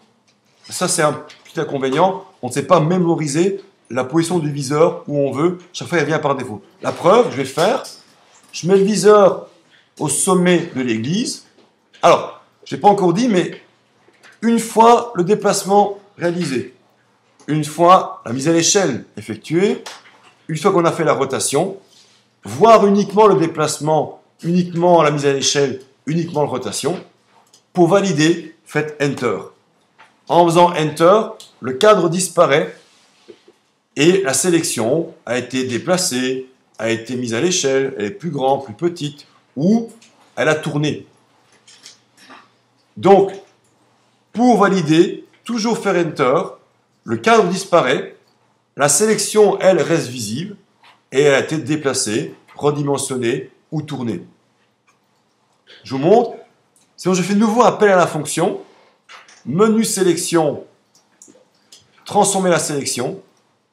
Ça c'est un petit inconvénient, on ne sait pas mémoriser la position du viseur où on veut, chaque fois il vient par défaut. La preuve, je vais faire, je mets le viseur au sommet de l'église. Alors, je n'ai pas encore dit, mais une fois le déplacement réalisé, une fois la mise à l'échelle effectuée, une fois qu'on a fait la rotation, voir uniquement le déplacement, uniquement la mise à l'échelle, uniquement la rotation. Pour valider, faites Enter. En faisant Enter, le cadre disparaît et la sélection a été déplacée, a été mise à l'échelle, elle est plus grande, plus petite, ou elle a tourné. Donc, pour valider, toujours faire Enter, le cadre disparaît, la sélection, elle, reste visible, et elle a été déplacée, redimensionnée ou tournée. Je vous montre. Sinon, je fais de nouveau appel à la fonction. Menu sélection, transformer la sélection.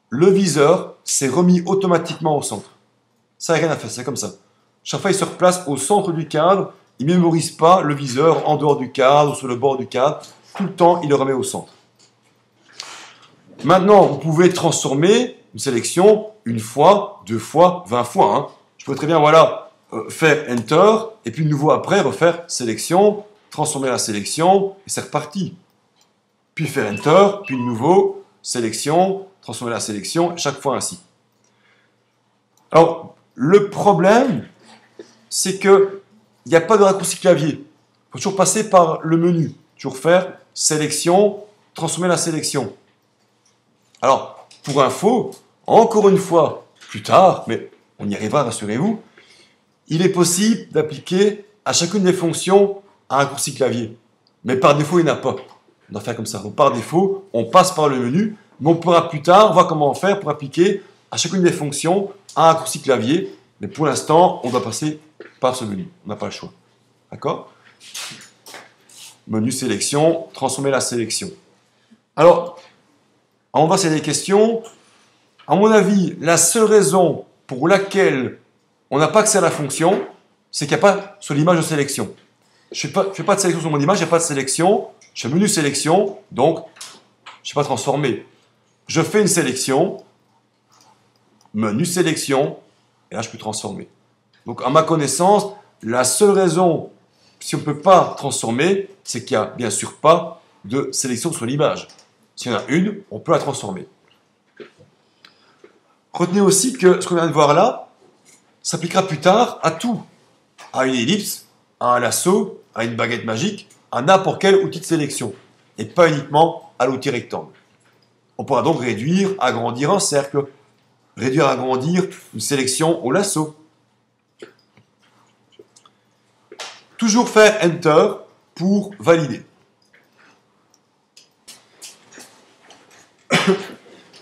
Le viseur s'est remis automatiquement au centre. Ça n'a rien à faire, c'est comme ça. Chaque fois, il se replace au centre du cadre. Il ne mémorise pas le viseur en dehors du cadre ou sur le bord du cadre. Tout le temps, il le remet au centre. Maintenant, vous pouvez transformer une sélection une fois, 2 fois, 20 fois. Hein. Je peux très bien, voilà, faire Enter, et puis de nouveau après, refaire sélection, transformer la sélection, et c'est reparti. Puis faire Enter, puis de nouveau, sélection, transformer la sélection, chaque fois ainsi. Alors, le problème, c'est qu'il n'y a pas de raccourci clavier. Il faut toujours passer par le menu. Toujours faire sélection, transformer la sélection. Alors, pour info, encore une fois, plus tard, mais on y arrivera, rassurez-vous, il est possible d'appliquer à chacune des fonctions un raccourci clavier. Mais par défaut, il n'y en a pas. On doit faire comme ça. Donc par défaut, on passe par le menu, mais on pourra plus tard voir comment faire pour appliquer à chacune des fonctions un raccourci clavier. Mais pour l'instant, on doit passer par ce menu. On n'a pas le choix. D'accord? Menu sélection, transformer la sélection. Alors, on va voir s'il y a des questions. À mon avis, la seule raison pour laquelle on n'a pas accès à la fonction, c'est qu'il n'y a pas sur l'image de sélection. Je ne fais pas de sélection sur mon image, il n'y a pas de sélection. Je fais menu sélection, donc je ne suis pas transformé. Je fais une sélection, menu sélection, et là je peux transformer. Donc à ma connaissance, la seule raison, si on ne peut pas transformer, c'est qu'il n'y a bien sûr pas de sélection sur l'image. S'il y en a une, on peut la transformer. Retenez aussi que ce qu'on vient de voir là s'appliquera plus tard à tout. À une ellipse, à un lasso, à une baguette magique, à n'importe quel outil de sélection. Et pas uniquement à l'outil rectangle. On pourra donc réduire, agrandir un cercle, réduire, agrandir une sélection au lasso. Toujours faire Enter pour valider.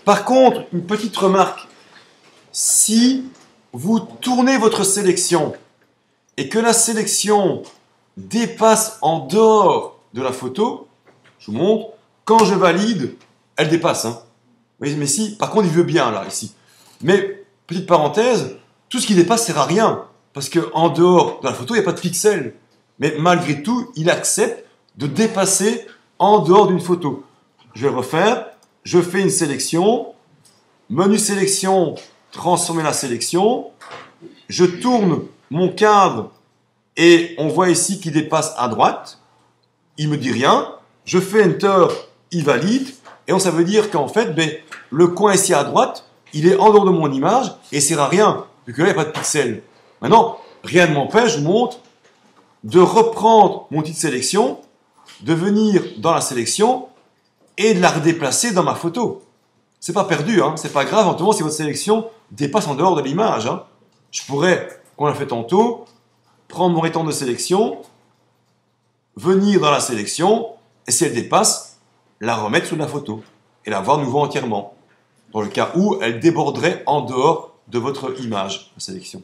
Par contre, une petite remarque. Si vous tournez votre sélection et que la sélection dépasse en dehors de la photo, je vous montre, quand je valide, elle dépasse. Hein. Oui, mais si, par contre, il veut bien là, ici. Mais, petite parenthèse, tout ce qui dépasse ne sert à rien. Parce qu'en dehors de la photo, il n'y a pas de pixels. Mais malgré tout, il accepte de dépasser en dehors d'une photo. Je vais le refaire. Je fais une sélection. Menu sélection, transformer la sélection. Je tourne mon cadre et on voit ici qu'il dépasse à droite. Il me dit rien. Je fais Enter, il valide. Et ça veut dire qu'en fait, le coin ici à droite, il est en dehors de mon image et il ne sert à rien, vu que là, il n'y a pas de pixels. Maintenant, rien ne m'empêche, je vous montre, de reprendre mon outil de sélection, de venir dans la sélection et de la redéplacer dans ma photo. C'est pas perdu, hein, c'est pas grave, en tout cas si votre sélection dépasse en dehors de l'image. Hein. Je pourrais, comme on l'a fait tantôt, prendre mon rectangle de sélection, venir dans la sélection, et si elle dépasse, la remettre sous la photo, et la voir de nouveau entièrement, dans le cas où elle déborderait en dehors de votre image, la sélection.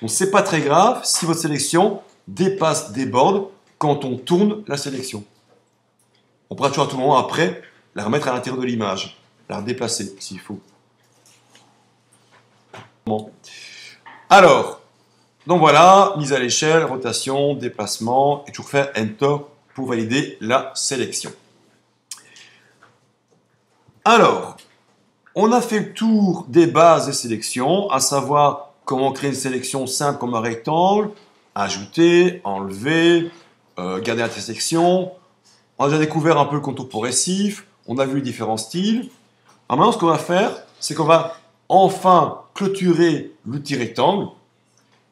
Donc c'est pas très grave si votre sélection dépasse, déborde, quand on tourne la sélection. On pourra toujours à tout moment après la remettre à l'intérieur de l'image, la redéplacer s'il faut. Bon. Alors, donc voilà, mise à l'échelle, rotation, déplacement, et toujours faire Enter pour valider la sélection. Alors, on a fait le tour des bases des sélections, à savoir comment créer une sélection simple comme un rectangle, ajouter, enlever, garder l'intersection. On a déjà découvert un peu le contour progressif, on a vu les différents styles. Alors maintenant, ce qu'on va faire, c'est qu'on va enfin clôturer l'outil rectangle.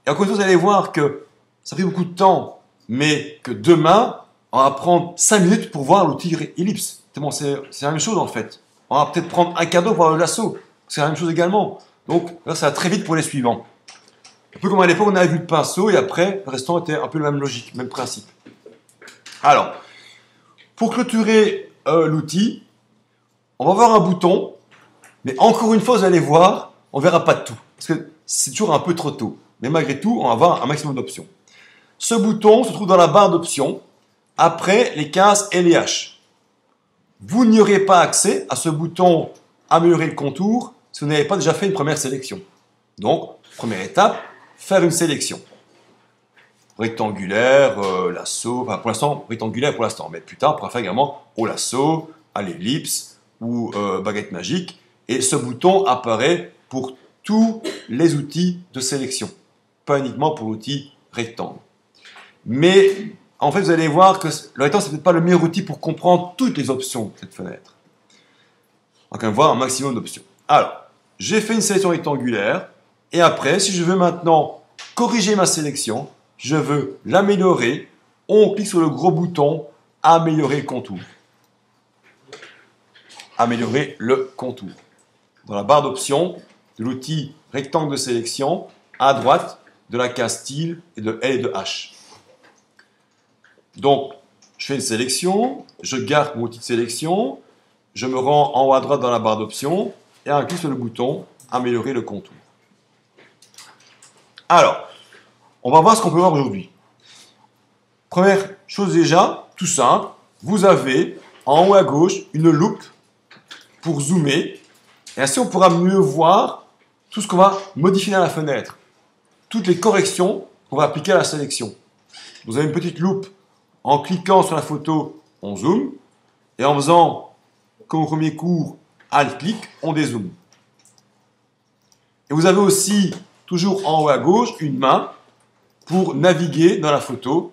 Et encore une fois, vous allez voir que ça fait beaucoup de temps, mais que demain, on va prendre 5 minutes pour voir l'outil ellipse. C'est la même chose en fait. On va peut-être prendre un quart d'heure pour voir le lasso. C'est la même chose également. Donc là, ça va très vite pour les suivants. Un peu comme à l'époque, on avait vu le pinceau et après, le restant était un peu la même logique, même principe. Alors, pour clôturer l'outil, on va avoir un bouton, mais encore une fois, vous allez voir, on ne verra pas tout, parce que c'est toujours un peu trop tôt. Mais malgré tout, on va avoir un maximum d'options. Ce bouton se trouve dans la barre d'options, après les cases L et H. Vous n'y aurez pas accès à ce bouton améliorer le contour si vous n'avez pas déjà fait une première sélection. Donc, première étape, faire une sélection. Rectangulaire, lasso, enfin pour l'instant, rectangulaire pour l'instant, mais plus tard, on pourra faire également au lasso, à l'ellipse ou baguette magique. Et ce bouton apparaît pour tous les outils de sélection, pas uniquement pour l'outil rectangle. Mais en fait, vous allez voir que le rectangle, ce n'est peut-être pas le meilleur outil pour comprendre toutes les options de cette fenêtre. On va quand même voir un maximum d'options. Alors, j'ai fait une sélection rectangulaire, et après, si je veux maintenant corriger ma sélection, je veux l'améliorer, on clique sur le gros bouton « Améliorer le contour ». Améliorer le contour. Dans la barre d'options de l'outil rectangle de sélection, à droite de la case style et de L et de H. Donc, je fais une sélection, je garde mon outil de sélection, je me rends en haut à droite dans la barre d'options et un clic sur le bouton Améliorer le contour. Alors, on va voir ce qu'on peut voir aujourd'hui. Première chose déjà, tout simple, vous avez en haut à gauche une loupe pour zoomer et ainsi on pourra mieux voir tout ce qu'on va modifier dans la fenêtre, toutes les corrections qu'on va appliquer à la sélection. Vous avez une petite loupe, en cliquant sur la photo, on zoome et en faisant comme au premier cours, Alt-clic, on dézoome. Et vous avez aussi, toujours en haut à gauche, une main pour naviguer dans la photo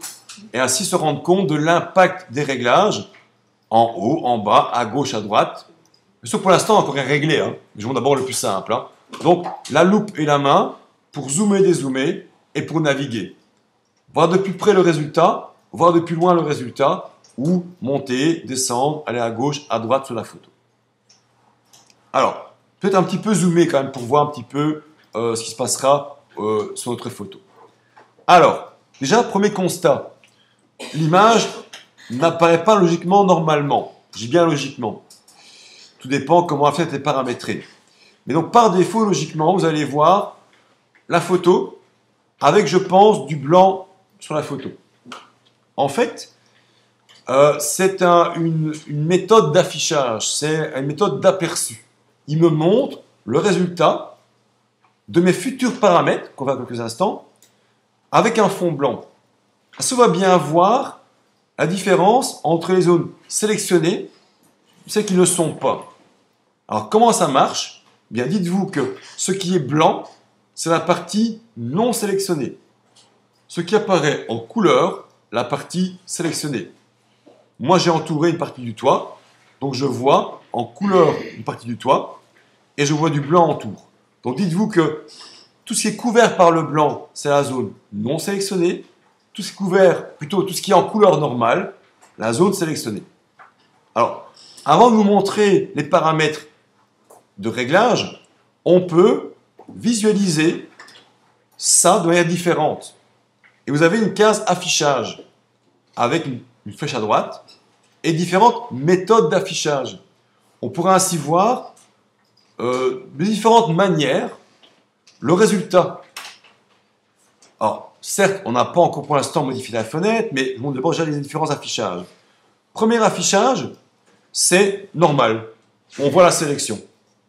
et ainsi se rendre compte de l'impact des réglages en haut, en bas, à gauche, à droite. Mais ça, pour l'instant, encore rien réglé. Hein. Je vais d'abord le plus simple. Hein. Donc, la loupe et la main pour zoomer, dézoomer et pour naviguer. Voir de plus près le résultat, voir de plus loin le résultat, ou monter, descendre, aller à gauche, à droite sur la photo. Alors, peut-être un petit peu zoomer quand même pour voir un petit peu ce qui se passera sur notre photo. Alors, déjà, premier constat. L'image n'apparaît pas logiquement normalement. Je dis bien logiquement. Tout dépend comment la fenêtre est paramétrée. Mais donc, par défaut, logiquement, vous allez voir la photo avec, je pense, du blanc sur la photo. En fait, c'est une méthode d'affichage, c'est une méthode d'aperçu. Il me montre le résultat de mes futurs paramètres, qu'on va voir dans quelques instants, avec un fond blanc. Ça va bien voir la différence entre les zones sélectionnées et celles qui ne sont pas. Alors, comment ça marche? Bien, dites-vous que ce qui est blanc, c'est la partie non sélectionnée. Ce qui apparaît en couleur, la partie sélectionnée. Moi, j'ai entouré une partie du toit, donc je vois en couleur une partie du toit, et je vois du blanc autour. Donc dites-vous que tout ce qui est couvert par le blanc, c'est la zone non sélectionnée, tout ce qui est couvert, plutôt tout ce qui est en couleur normale, la zone sélectionnée. Alors, avant de vous montrer les paramètres de réglage, on peut visualiser ça de manière différente. Et vous avez une case affichage avec une flèche à droite et différentes méthodes d'affichage. On pourra ainsi voir de différentes manières le résultat. Alors, certes, on n'a pas encore pour l'instant modifié la fenêtre, mais je vous montre d'abord déjà les différents affichages. Premier affichage, c'est normal. On voit la sélection.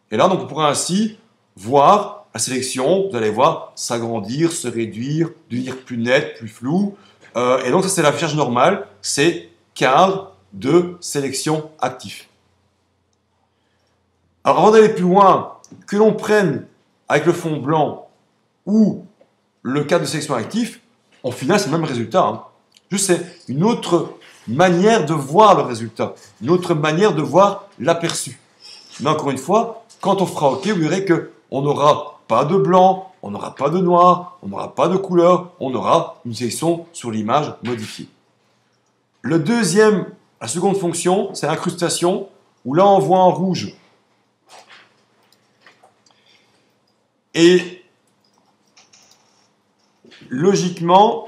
Et là, donc, on pourra ainsi voir la sélection, vous allez voir, s'agrandir, se réduire, devenir plus net, plus flou. Et donc, ça, c'est l'affichage normal. C'est cadre de sélection actif. Alors, avant d'aller plus loin, que l'on prenne avec le fond blanc ou le cadre de sélection actif, au final, c'est le même résultat. Hein. Juste, c'est une autre manière de voir le résultat, une autre manière de voir l'aperçu. Mais encore une fois, quand on fera OK, vous verrez qu'on n'aura pas de blanc, on n'aura pas de noir, on n'aura pas de couleur, on aura une sélection sur l'image modifiée. La seconde fonction, c'est incrustation, où là on voit en rouge. Et logiquement,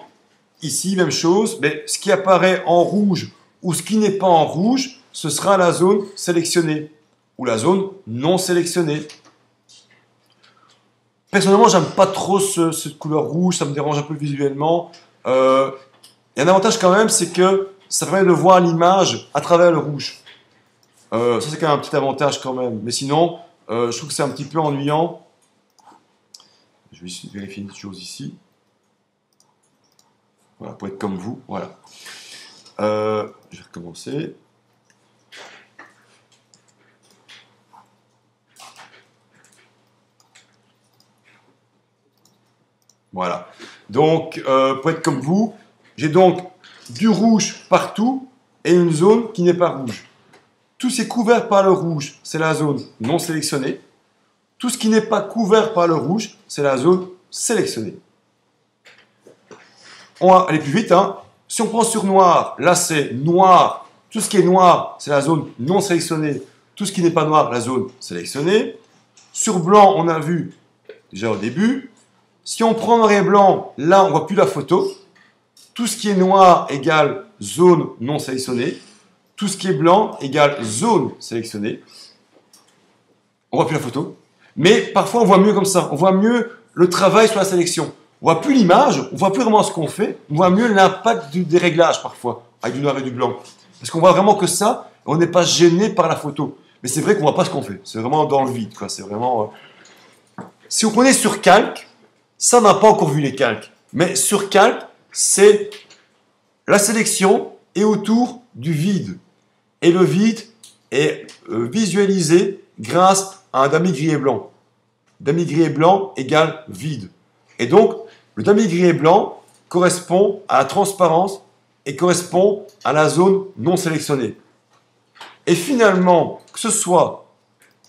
ici, même chose, mais ce qui apparaît en rouge ou ce qui n'est pas en rouge, ce sera la zone sélectionnée ou la zone non sélectionnée. Personnellement, j'aime pas trop cette couleur rouge, ça me dérange un peu visuellement. Il y a un avantage quand même, c'est que ça permet de voir l'image à travers le rouge. Ça, c'est quand même un petit avantage quand même. Mais sinon, je trouve que c'est un petit peu ennuyant. Je vais juste vérifier une chose ici. Voilà, pour être comme vous. Voilà. Je vais recommencer. Voilà. Donc, pour être comme vous, j'ai donc du rouge partout et une zone qui n'est pas rouge. Tout ce qui est couvert par le rouge, c'est la zone non sélectionnée. Tout ce qui n'est pas couvert par le rouge, c'est la zone sélectionnée. On va aller plus vite. Hein. Si on prend sur noir, là c'est noir. Tout ce qui est noir, c'est la zone non sélectionnée. Tout ce qui n'est pas noir, la zone sélectionnée. Sur blanc, on a vu déjà au début. Si on prend noir et blanc, là on ne voit plus la photo. Tout ce qui est noir égale zone non sélectionnée. Tout ce qui est blanc égale zone sélectionnée. On ne voit plus la photo. Mais parfois on voit mieux comme ça. On voit mieux le travail sur la sélection. On ne voit plus l'image, on ne voit plus vraiment ce qu'on fait. On voit mieux l'impact des réglages parfois, avec du noir et du blanc. Parce qu'on voit vraiment que ça, on n'est pas gêné par la photo. Mais c'est vrai qu'on ne voit pas ce qu'on fait. C'est vraiment dans le vide, quoi. C'est vraiment... Si vous prenez sur calque, ça, on n'a pas encore vu les calques. Mais sur calque, c'est la sélection est autour du vide. Et le vide est visualisé grâce à un damier gris et blanc. Damier gris et blanc égale vide. Et donc, le damier gris et blanc correspond à la transparence et correspond à la zone non sélectionnée. Et finalement, que ce soit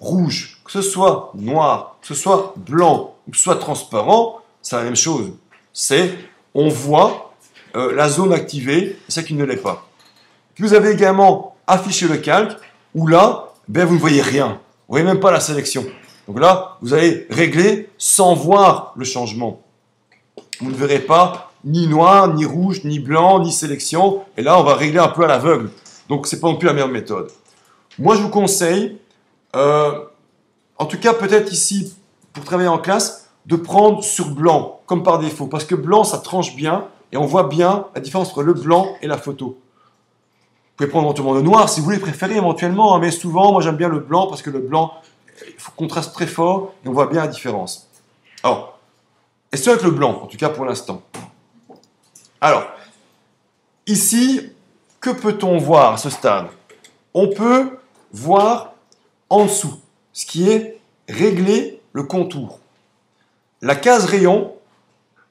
rouge, que ce soit noir, que ce soit blanc, ou que ce soit transparent, c'est la même chose. C'est, on voit la zone activée, et celle qui ne l'est pas. Puis vous avez également affiché le calque, où là, ben, vous ne voyez rien. Vous ne voyez même pas la sélection. Donc là, vous allez régler sans voir le changement. Vous ne verrez pas ni noir, ni rouge, ni blanc, ni sélection. Et là, on va régler un peu à l'aveugle. Donc, ce n'est pas non plus la meilleure méthode. Moi, je vous conseille, en tout cas peut-être ici, pour travailler en classe, de prendre sur blanc, comme par défaut. Parce que blanc, ça tranche bien, et on voit bien la différence entre le blanc et la photo. Vous pouvez prendre éventuellement le noir, si vous voulez préférer éventuellement, hein, mais souvent, moi j'aime bien le blanc, parce que le blanc, il faut contraste très fort, et on voit bien la différence. Alors, et c'est avec le blanc, en tout cas pour l'instant. Alors, ici, que peut-on voir à ce stade? On peut voir en dessous, ce qui est régler le contour. La case rayon,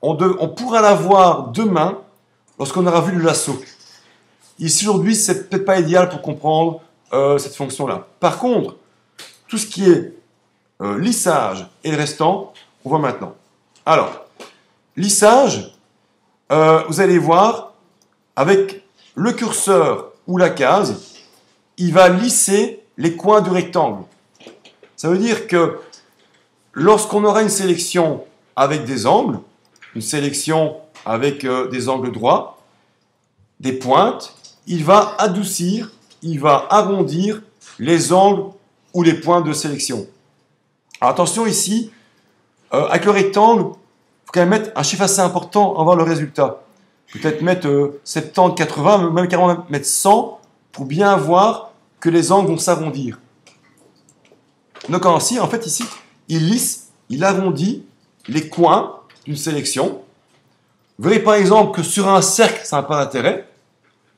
on pourra la voir demain lorsqu'on aura vu le lasso. Ici, aujourd'hui, c'est peut-être pas idéal pour comprendre cette fonction-là. Par contre, tout ce qui est lissage et le restant, on voit maintenant. Alors, lissage, vous allez voir, avec le curseur ou la case, il va lisser les coins du rectangle. Ça veut dire que lorsqu'on aura une sélection avec des angles, une sélection avec des angles droits, des pointes, il va adoucir, il va arrondir les angles ou les points de sélection. Alors attention ici, avec le rectangle, il faut quand même mettre un chiffre assez important avant voir le résultat. Peut-être mettre 70, 80, même carrément mettre 100 pour bien voir que les angles vont s'arrondir. Donc ainsi, en fait ici, il lisse, il arrondit les coins d'une sélection. Vous verrez par exemple que sur un cercle, ça n'a pas d'intérêt.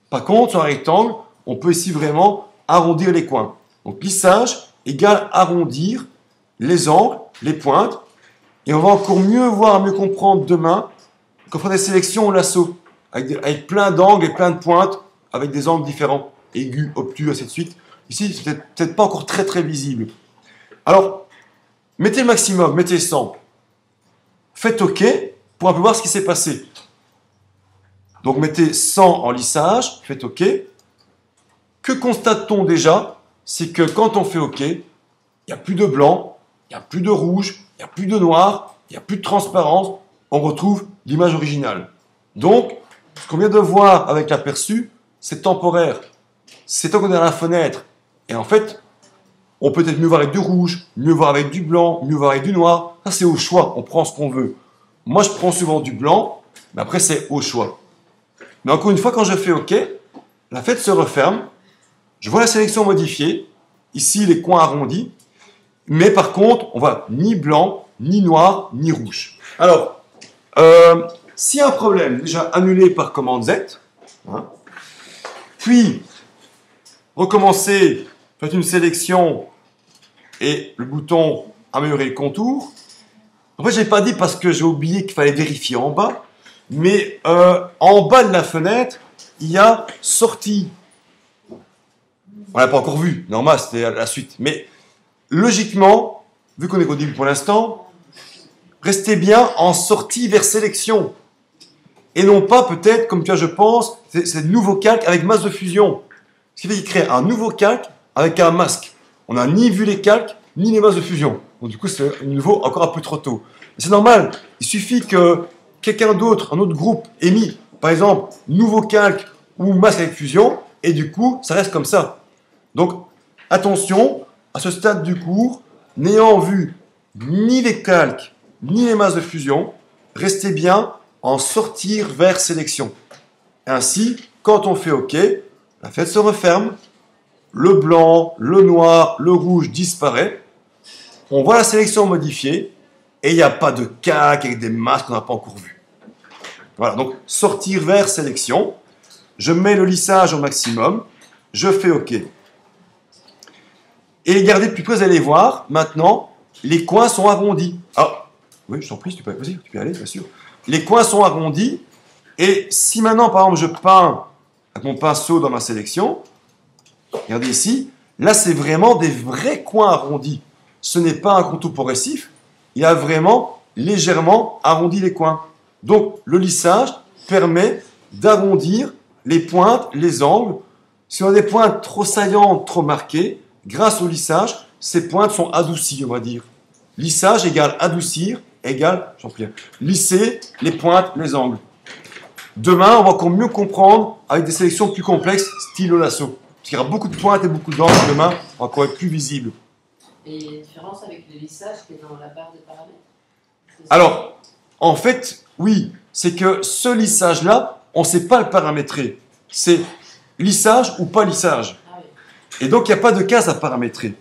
Par contre, sur un rectangle, on peut ici vraiment arrondir les coins. Donc lissage égale arrondir les angles, les pointes. Et on va encore mieux voir, mieux comprendre demain quand on fera des sélections au lasso, avec plein d'angles et plein de pointes, avec des angles différents, aigus, obtus, ainsi de suite. Ici, c'est peut-être pas encore très très visible. Alors, mettez le maximum, mettez 100. faites OK pour un peu voir ce qui s'est passé. Donc mettez 100 en lissage, faites OK. Que constate-t-on déjà? C'est que quand on fait OK, il n'y a plus de blanc, il n'y a plus de rouge, il n'y a plus de noir, il n'y a plus de transparence, on retrouve l'image originale. Donc, ce qu'on vient de voir avec l'aperçu, c'est temporaire. C'est tant qu'on est dans la fenêtre. Et en fait, on peut peut-être mieux voir avec du rouge, mieux voir avec du blanc, mieux voir avec du noir. Ça, c'est au choix, on prend ce qu'on veut. Moi, je prends souvent du blanc, mais après, c'est au choix. Mais encore une fois, quand je fais OK, la fenêtre se referme. Je vois la sélection modifiée. Ici, les coins arrondis. Mais par contre, on voit ni blanc, ni noir, ni rouge. Alors, s'il y a un problème, déjà annulé par commande Z. Hein, puis, recommencer, faites une sélection et le bouton améliorer le contour. En fait, je n'ai pas dit parce que j'ai oublié qu'il fallait vérifier en bas. Mais en bas de la fenêtre, il y a sortie. On l'a pas encore vu, normal, c'était la suite. Mais logiquement, vu qu'on est au début pour l'instant, restez bien en sortie vers sélection. Et non pas peut-être, comme tu as, je pense, c'est nouveau calque avec masse de fusion. Ce qui fait qu'il crée un nouveau calque avec un masque. On n'a ni vu les calques, ni les masses de fusion. Donc du coup, c'est un niveau encore un peu trop tôt. C'est normal, il suffit que quelqu'un d'autre, un autre groupe, ait mis, par exemple, nouveau calque ou masque avec fusion, et du coup, ça reste comme ça. Donc, attention, à ce stade du cours, n'ayant vu ni les calques, ni les masses de fusion, restez bien en sortir vers sélection. Ainsi, quand on fait OK, la fenêtre se referme, le blanc, le noir, le rouge disparaît, on voit la sélection modifiée, et il n'y a pas de calque avec des masques qu'on n'a pas encore vus. Voilà, donc sortir vers sélection, je mets le lissage au maximum, je fais OK. Et regardez de plus près, vous allez voir, maintenant, les coins sont arrondis. Ah, oui, je t'en prie, tu peux y aller, bien sûr. Les coins sont arrondis, et si maintenant, par exemple, je peins avec mon pinceau dans ma sélection, regardez ici, là, c'est vraiment des vrais coins arrondis. Ce n'est pas un contour progressif, il a vraiment légèrement arrondi les coins. Donc, le lissage permet d'arrondir les pointes, les angles. Si on a des pointes trop saillantes, trop marquées, grâce au lissage, ces pointes sont adoucies, on va dire. Lissage égale adoucir, égale, lisser les pointes, les angles. Demain, on va encore mieux comprendre avec des sélections plus complexes, style au lasso. Parce qu'il y aura beaucoup de pointes et beaucoup d'angles demain, on va encore être plus visible. Et il y a une différence avec le lissage qui est dans la barre de paramètres? Alors, en fait, oui, c'est que ce lissage-là, on ne sait pas le paramétrer. C'est lissage ou pas lissage. Ah oui. Et donc, il n'y a pas de case à paramétrer.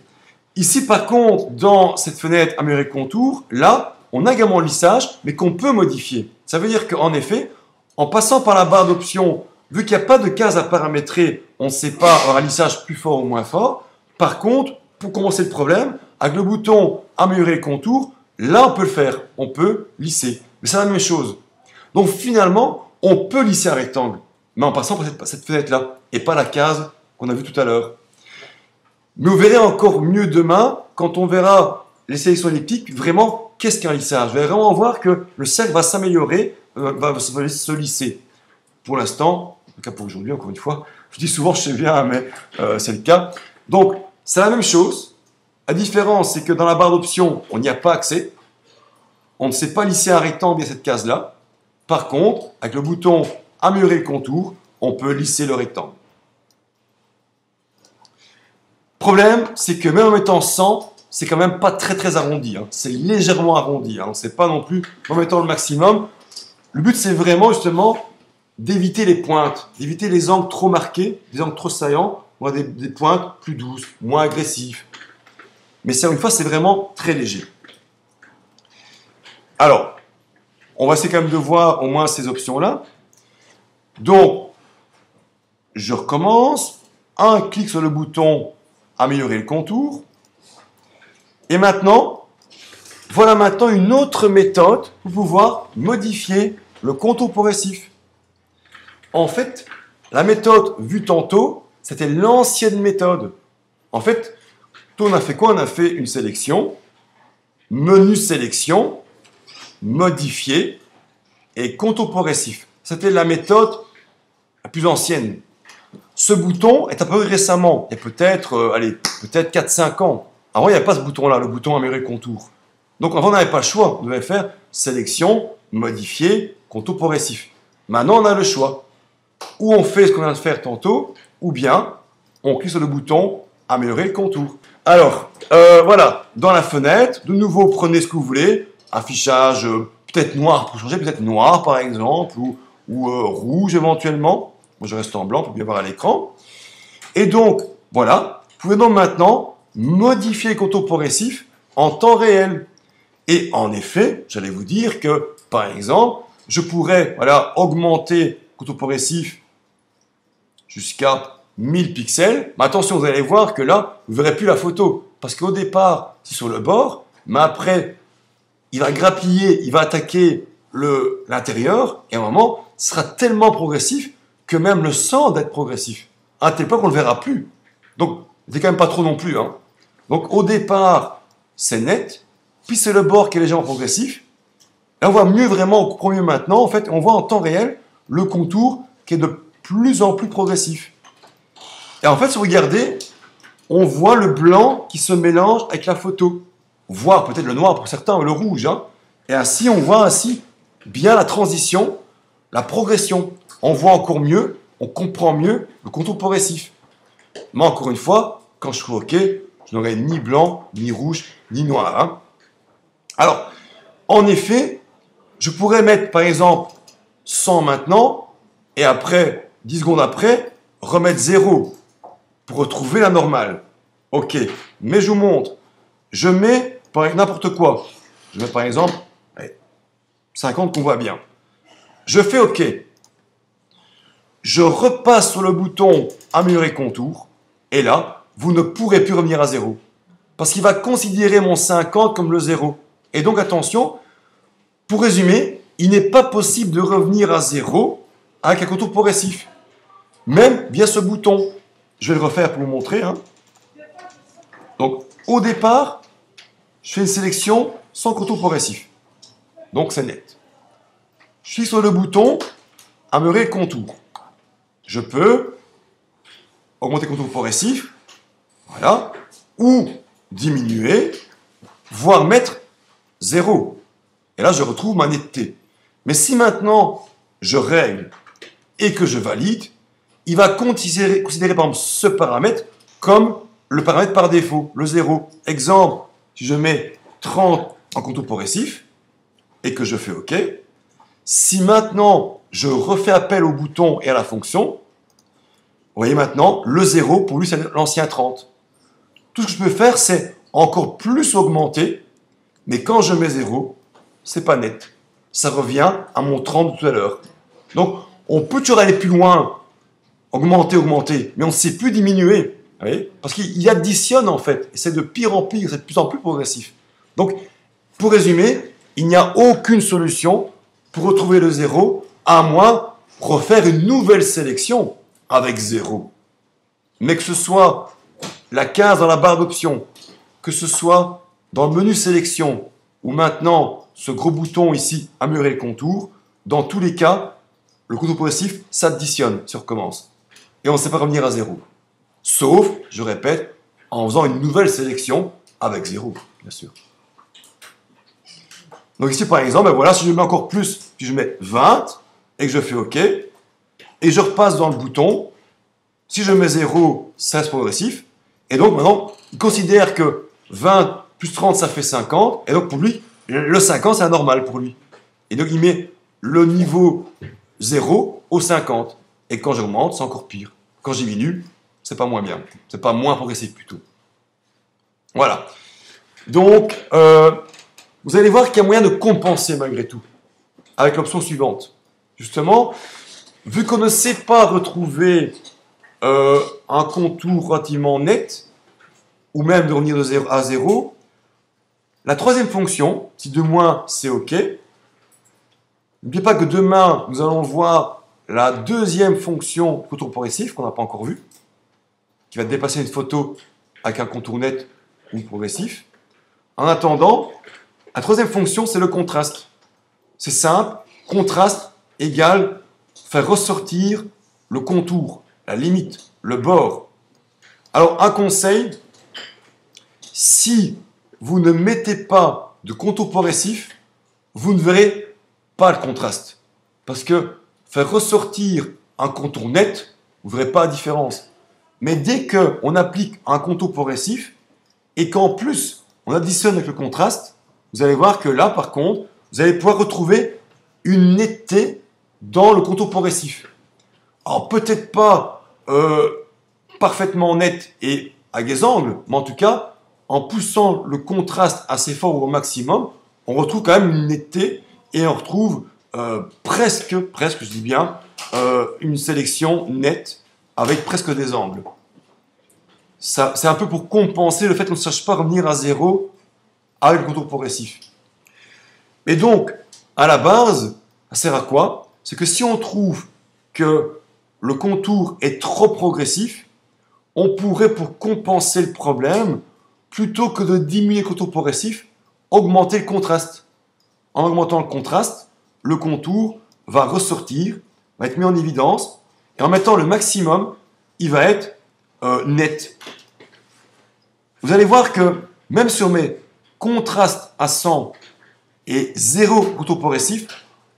Ici, par contre, dans cette fenêtre améliorer contour, là, on a également le lissage, mais qu'on peut modifier. Ça veut dire qu'en effet, en passant par la barre d'options, vu qu'il n'y a pas de case à paramétrer, on ne sait pas avoir un lissage plus fort ou moins fort. Par contre, pour commencer le problème, avec le bouton améliorer le contour, là, on peut le faire. On peut lisser. Mais c'est la même chose. Donc, finalement, on peut lisser un rectangle, mais en passant par cette fenêtre-là, et pas la case qu'on a vue tout à l'heure. Mais vous verrez encore mieux demain, quand on verra les sélections elliptiques, vraiment, qu'est-ce qu'un lissage? Vous allez vraiment voir que le cercle va s'améliorer, va se lisser. Pour l'instant, en tout cas pour aujourd'hui, encore une fois, je dis souvent je sais bien, mais c'est le cas. Donc, c'est la même chose. La différence, c'est que dans la barre d'options, on n'y a pas accès. On ne sait pas lisser un rectangle via cette case-là. Par contre, avec le bouton améliorer le contour, on peut lisser le rectangle. Problème, c'est que même en mettant 100, c'est quand même pas très arrondi. Hein. C'est légèrement arrondi. Hein. C'est pas non plus en mettant le maximum. Le but, c'est vraiment justement d'éviter les pointes, d'éviter les angles trop marqués, des angles trop saillants, ou des pointes plus douces, moins agressives. Mais ça, une fois, c'est vraiment très léger. Alors, on va essayer quand même de voir au moins ces options-là. Donc, je recommence. Un clic sur le bouton améliorer le contour. Et maintenant, voilà maintenant une autre méthode pour pouvoir modifier le contour progressif. En fait, la méthode vue tantôt, c'était l'ancienne méthode. En fait, on a fait quoi? On a fait une sélection, menu sélection, modifier et contour progressif. C'était la méthode la plus ancienne. Ce bouton est apparu récemment, il y a peut-être peut-être 4-5 ans. Avant, il n'y avait pas ce bouton-là, le bouton améliorer contour. Donc avant, on n'avait pas le choix. On devait faire sélection, modifier, contour progressif. Maintenant, on a le choix. Ou on fait ce qu'on vient de faire tantôt, ou bien on clique sur le bouton améliorer le contour. Alors, voilà, dans la fenêtre, de nouveau, prenez ce que vous voulez. Affichage peut-être noir pour changer, peut-être noir par exemple, ou rouge éventuellement. Moi, je reste en blanc pour bien voir à l'écran. Et donc, voilà, vous pouvez donc maintenant modifier le contour progressif en temps réel. Et en effet, j'allais vous dire que, par exemple, je pourrais augmenter le contour progressif jusqu'à 1000 pixels. Mais attention, vous allez voir que là, vous ne verrez plus la photo. Parce qu'au départ, c'est sur le bord, mais après, il va grappiller, il va attaquer l'intérieur, et à un moment, ce sera tellement progressif que même le sang d'être progressif. À tel point qu'on ne le verra plus. Donc, c'est quand même pas trop non plus. Hein. Donc, au départ, c'est net, puis c'est le bord qui est légèrement progressif. Et on voit mieux vraiment, on comprend mieux maintenant, en fait, on voit en temps réel le contour qui est de plus en plus progressif. Et en fait, si vous regardez, on voit le blanc qui se mélange avec la photo. Voire peut-être le noir pour certains, le rouge. Hein. Et ainsi, on voit ainsi bien la transition, la progression. On voit encore mieux, on comprend mieux le contour progressif. Mais encore une fois, quand je suis OK, je n'aurai ni blanc, ni rouge, ni noir. Hein. Alors, en effet, je pourrais mettre par exemple 100 maintenant, et après, 10 secondes après, remettre 0 pour retrouver la normale. OK, mais je vous montre. Je mets n'importe quoi. Je mets par exemple 50 qu'on voit bien. Je fais OK. Je repasse sur le bouton améliorer contour, et là, vous ne pourrez plus revenir à 0. Parce qu'il va considérer mon 50 comme le 0. Et donc attention, pour résumer, il n'est pas possible de revenir à 0 avec un contour progressif. Même via ce bouton. Je vais le refaire pour vous montrer. Hein. Donc, au départ, je fais une sélection sans contour progressif. Donc, c'est net. Je clique sur le bouton améliorer contour. Je peux augmenter le contour progressif, voilà, ou diminuer, voire mettre 0. Et là, je retrouve ma netteté. Mais si maintenant, je règle et que je valide, il va considérer par exemple ce paramètre comme le paramètre par défaut, le 0. Exemple, si je mets 30 en contour progressif et que je fais OK, si maintenant je refais appel au bouton et à la fonction, vous voyez maintenant, le 0, pour lui, c'est l'ancien 30. Tout ce que je peux faire, c'est encore plus augmenter, mais quand je mets 0, c'est pas net. Ça revient à mon 30 de tout à l'heure. Donc, on peut toujours aller plus loin, augmenter, mais on ne sait plus diminuer. Vous voyez, parce qu'il additionne en fait, et c'est de pire en pire, c'est de plus en plus progressif. Donc, pour résumer, il n'y a aucune solution pour retrouver le 0, à moins refaire une nouvelle sélection avec 0. Mais que ce soit la case dans la barre d'options, que ce soit dans le menu sélection, ou maintenant ce gros bouton ici, améliorer le contour, dans tous les cas, le contour progressif s'additionne, se recommence. Et on ne sait pas revenir à 0. Sauf, je répète, en faisant une nouvelle sélection avec 0, bien sûr. Donc ici, par exemple, ben voilà, si je mets encore plus, puis je mets 20, et que je fais OK, et je repasse dans le bouton, si je mets 0, ça reste progressif, et donc maintenant, il considère que 20 plus 30, ça fait 50, et donc pour lui, le 50, c'est anormal pour lui. Et donc il met le niveau 0 au 50, et quand j'augmente, c'est encore pire. Quand je diminue, c'est pas moins bien, c'est pas moins progressif plutôt. Voilà. Donc, vous allez voir qu'il y a moyen de compenser malgré tout, avec l'option suivante. Justement, vu qu'on ne sait pas retrouver un contour relativement net, ou même de revenir de 0 à 0, la troisième fonction, si de moins c'est OK, n'oubliez pas que demain, nous allons voir la deuxième fonction contour progressif qu'on n'a pas encore vue, qui va dépasser une photo avec un contour net ou progressif. En attendant, la troisième fonction, c'est le contraste. C'est simple, contraste égale faire ressortir le contour, la limite, le bord. Alors, un conseil, si vous ne mettez pas de contour progressif, vous ne verrez pas le contraste. Parce que faire ressortir un contour net, vous ne verrez pas la différence. Mais dès qu'on applique un contour progressif et qu'en plus on additionne avec le contraste, vous allez voir que là, par contre, vous allez pouvoir retrouver une netteté dans le contour progressif. Alors peut-être pas parfaitement net et à des angles, mais en tout cas, en poussant le contraste assez fort au maximum, on retrouve quand même une netteté et on retrouve presque, je dis bien, une sélection nette avec presque des angles. C'est un peu pour compenser le fait qu'on ne sache pas revenir à zéro avec le contour progressif. Et donc, à la base, ça sert à quoi? C'est que si on trouve que le contour est trop progressif, on pourrait, pour compenser le problème, plutôt que de diminuer le contour progressif, augmenter le contraste. En augmentant le contraste, le contour va ressortir, va être mis en évidence, et en mettant le maximum, il va être net. Vous allez voir que même si on met contraste à 100 et 0 contour progressif,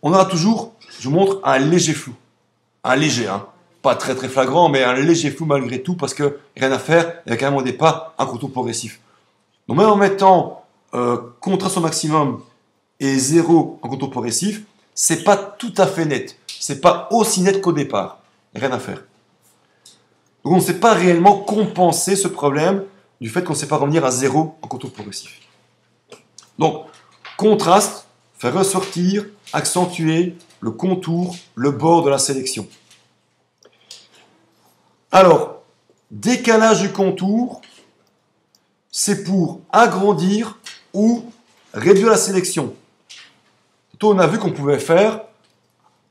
on aura toujours, je vous montre, un léger flou. Un léger, hein. Pas très très flagrant, mais un léger flou malgré tout, parce que rien à faire, il y a quand même au départ un contour progressif. Donc même en mettant contraste au maximum et 0 en contour progressif, c'est pas tout à fait net. C'est pas aussi net qu'au départ. Il n'y a rien à faire. Donc on ne sait pas réellement compenser ce problème du fait qu'on ne sait pas revenir à 0 en contour progressif. Donc, contraste, faire ressortir, accentuer le contour, le bord de la sélection. Alors, décalage du contour, c'est pour agrandir ou réduire la sélection. On a vu qu'on pouvait faire,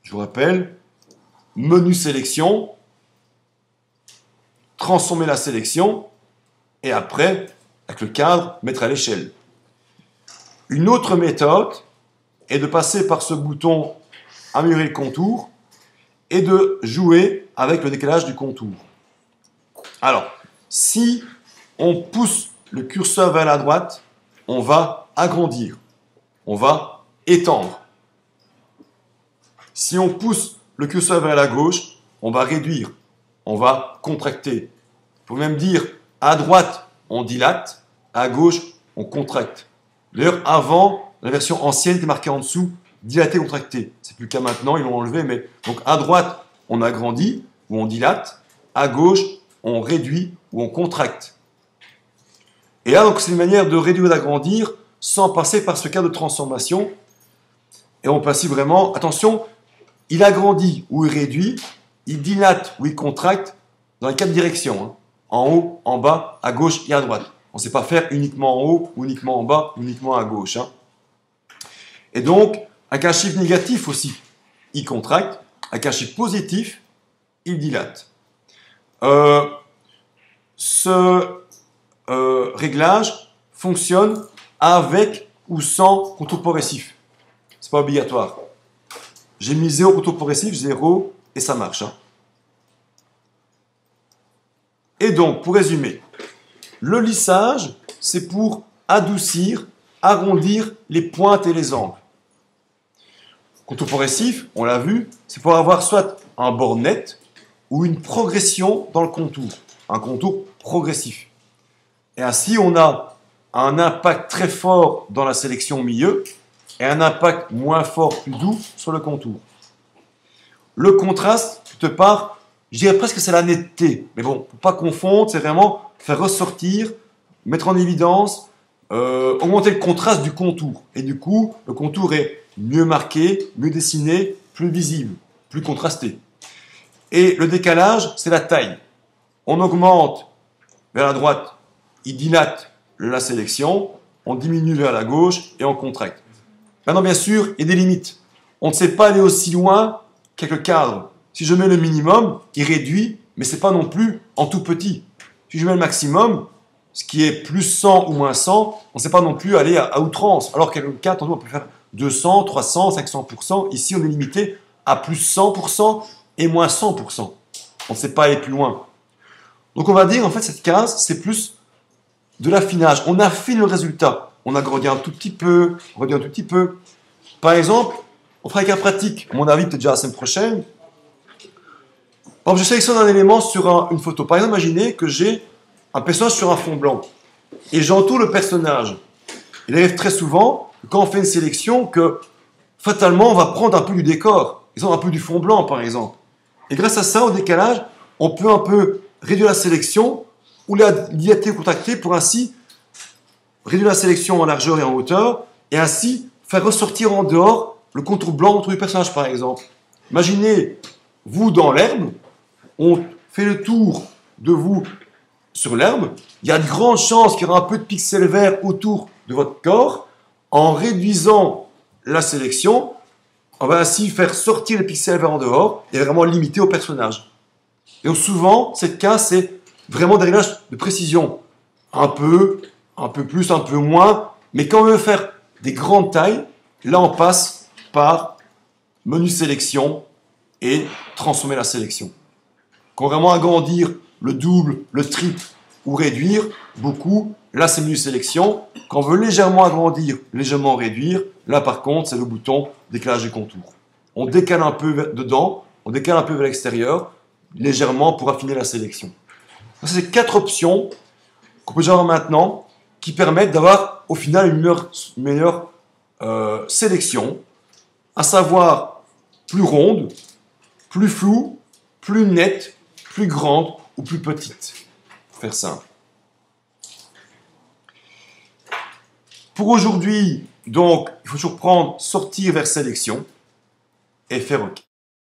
je vous rappelle, menu sélection, transformer la sélection, et après, avec le cadre, mettre à l'échelle. Une autre méthode est de passer par ce bouton améliorer le contour et de jouer avec le décalage du contour. Alors, si on pousse le curseur vers la droite, on va agrandir, on va étendre. Si on pousse le curseur vers la gauche, on va réduire, on va contracter. Il faut même dire à droite, on dilate, à gauche, on contracte. D'ailleurs, avant, la version ancienne était marquée en dessous, dilaté, contracté. C'est plus le cas maintenant, ils l'ont enlevé, mais donc à droite, on agrandit ou on dilate, à gauche, on réduit ou on contracte. Et là, donc, c'est une manière de réduire et d'agrandir sans passer par ce cas de transformation. Et on passe vraiment, attention, il agrandit ou il réduit, il dilate ou il contracte dans les quatre directions, hein. En haut, en bas, à gauche et à droite. On ne sait pas faire uniquement en haut, ou uniquement en bas, ou uniquement à gauche, hein. Et donc, avec un chiffre négatif aussi, il contracte. Avec un chiffre positif, il dilate. Ce réglage fonctionne avec ou sans contour progressif. Ce n'est pas obligatoire. J'ai mis 0 contour progressif, 0, et ça marche, hein. Et donc, pour résumer, le lissage, c'est pour adoucir, arrondir les pointes et les angles. Contour progressif, on l'a vu, c'est pour avoir soit un bord net ou une progression dans le contour, un contour progressif. Et ainsi, on a un impact très fort dans la sélection au milieu et un impact moins fort, plus doux sur le contour. Le contraste, quelque part, je dirais presque que c'est la netteté. Mais bon, il ne faut pas confondre, c'est vraiment faire ressortir, mettre en évidence, augmenter le contraste du contour. Et du coup, le contour est mieux marqué, mieux dessiné, plus visible, plus contrasté. Et le décalage, c'est la taille. On augmente vers la droite, il dilate la sélection, on diminue vers la gauche et on contracte. Maintenant, bien sûr, il y a des limites. On ne sait pas aller aussi loin qu'avec le cadre. Si je mets le minimum, il réduit, mais ce n'est pas non plus en tout petit. Si je mets le maximum, ce qui est plus 100 ou moins 100, on ne sait pas non plus aller à outrance. Alors qu'avec le cadre, on peut faire 200, 300, 500%. Ici, on est limité à plus 100% et moins 100%. On ne sait pas aller plus loin. Donc, on va dire, en fait, cette case, c'est plus de l'affinage. On affine le résultat. On agrandit un tout petit peu, on redit un tout petit peu. Par exemple, on fera un cas pratique. À mon avis, peut-être déjà la semaine prochaine. Par exemple, je sélectionne un élément sur une photo. Par exemple, imaginez que j'ai un personnage sur un fond blanc. Et j'entoure le personnage. Il arrive très souvent, quand on fait une sélection, que fatalement, on va prendre un peu du décor. Exemple, un peu du fond blanc, par exemple. Et grâce à ça, au décalage, on peut un peu réduire la sélection ou la dilater ou contracter pour ainsi réduire la sélection en largeur et en hauteur et ainsi faire ressortir en dehors le contour blanc autour du personnage, par exemple. Imaginez, vous dans l'herbe, on fait le tour de vous sur l'herbe, il y a de grandes chances qu'il y aura un peu de pixels verts autour de votre corps. En réduisant la sélection, on va ainsi faire sortir les pixels verts en dehors et vraiment limiter au personnage. Et donc souvent, cette case, c'est vraiment des réglages de précision. Un peu plus, un peu moins. Mais quand on veut faire des grandes tailles, là, on passe par menu sélection et transformer la sélection. Quand on veut vraiment agrandir le double, le triple ou réduire beaucoup, là, c'est menu sélection. Quand on veut légèrement agrandir, légèrement réduire, là, par contre, c'est le bouton décalage des contours. On décale un peu dedans, on décale un peu vers l'extérieur, légèrement pour affiner la sélection. Ça, c'est 4 options qu'on peut déjà avoir maintenant qui permettent d'avoir au final une meilleure sélection, à savoir plus ronde, plus floue, plus nette, plus grande ou plus petite. Pour faire simple. Pour aujourd'hui, donc, il faut toujours prendre sortir vers sélection et faire OK.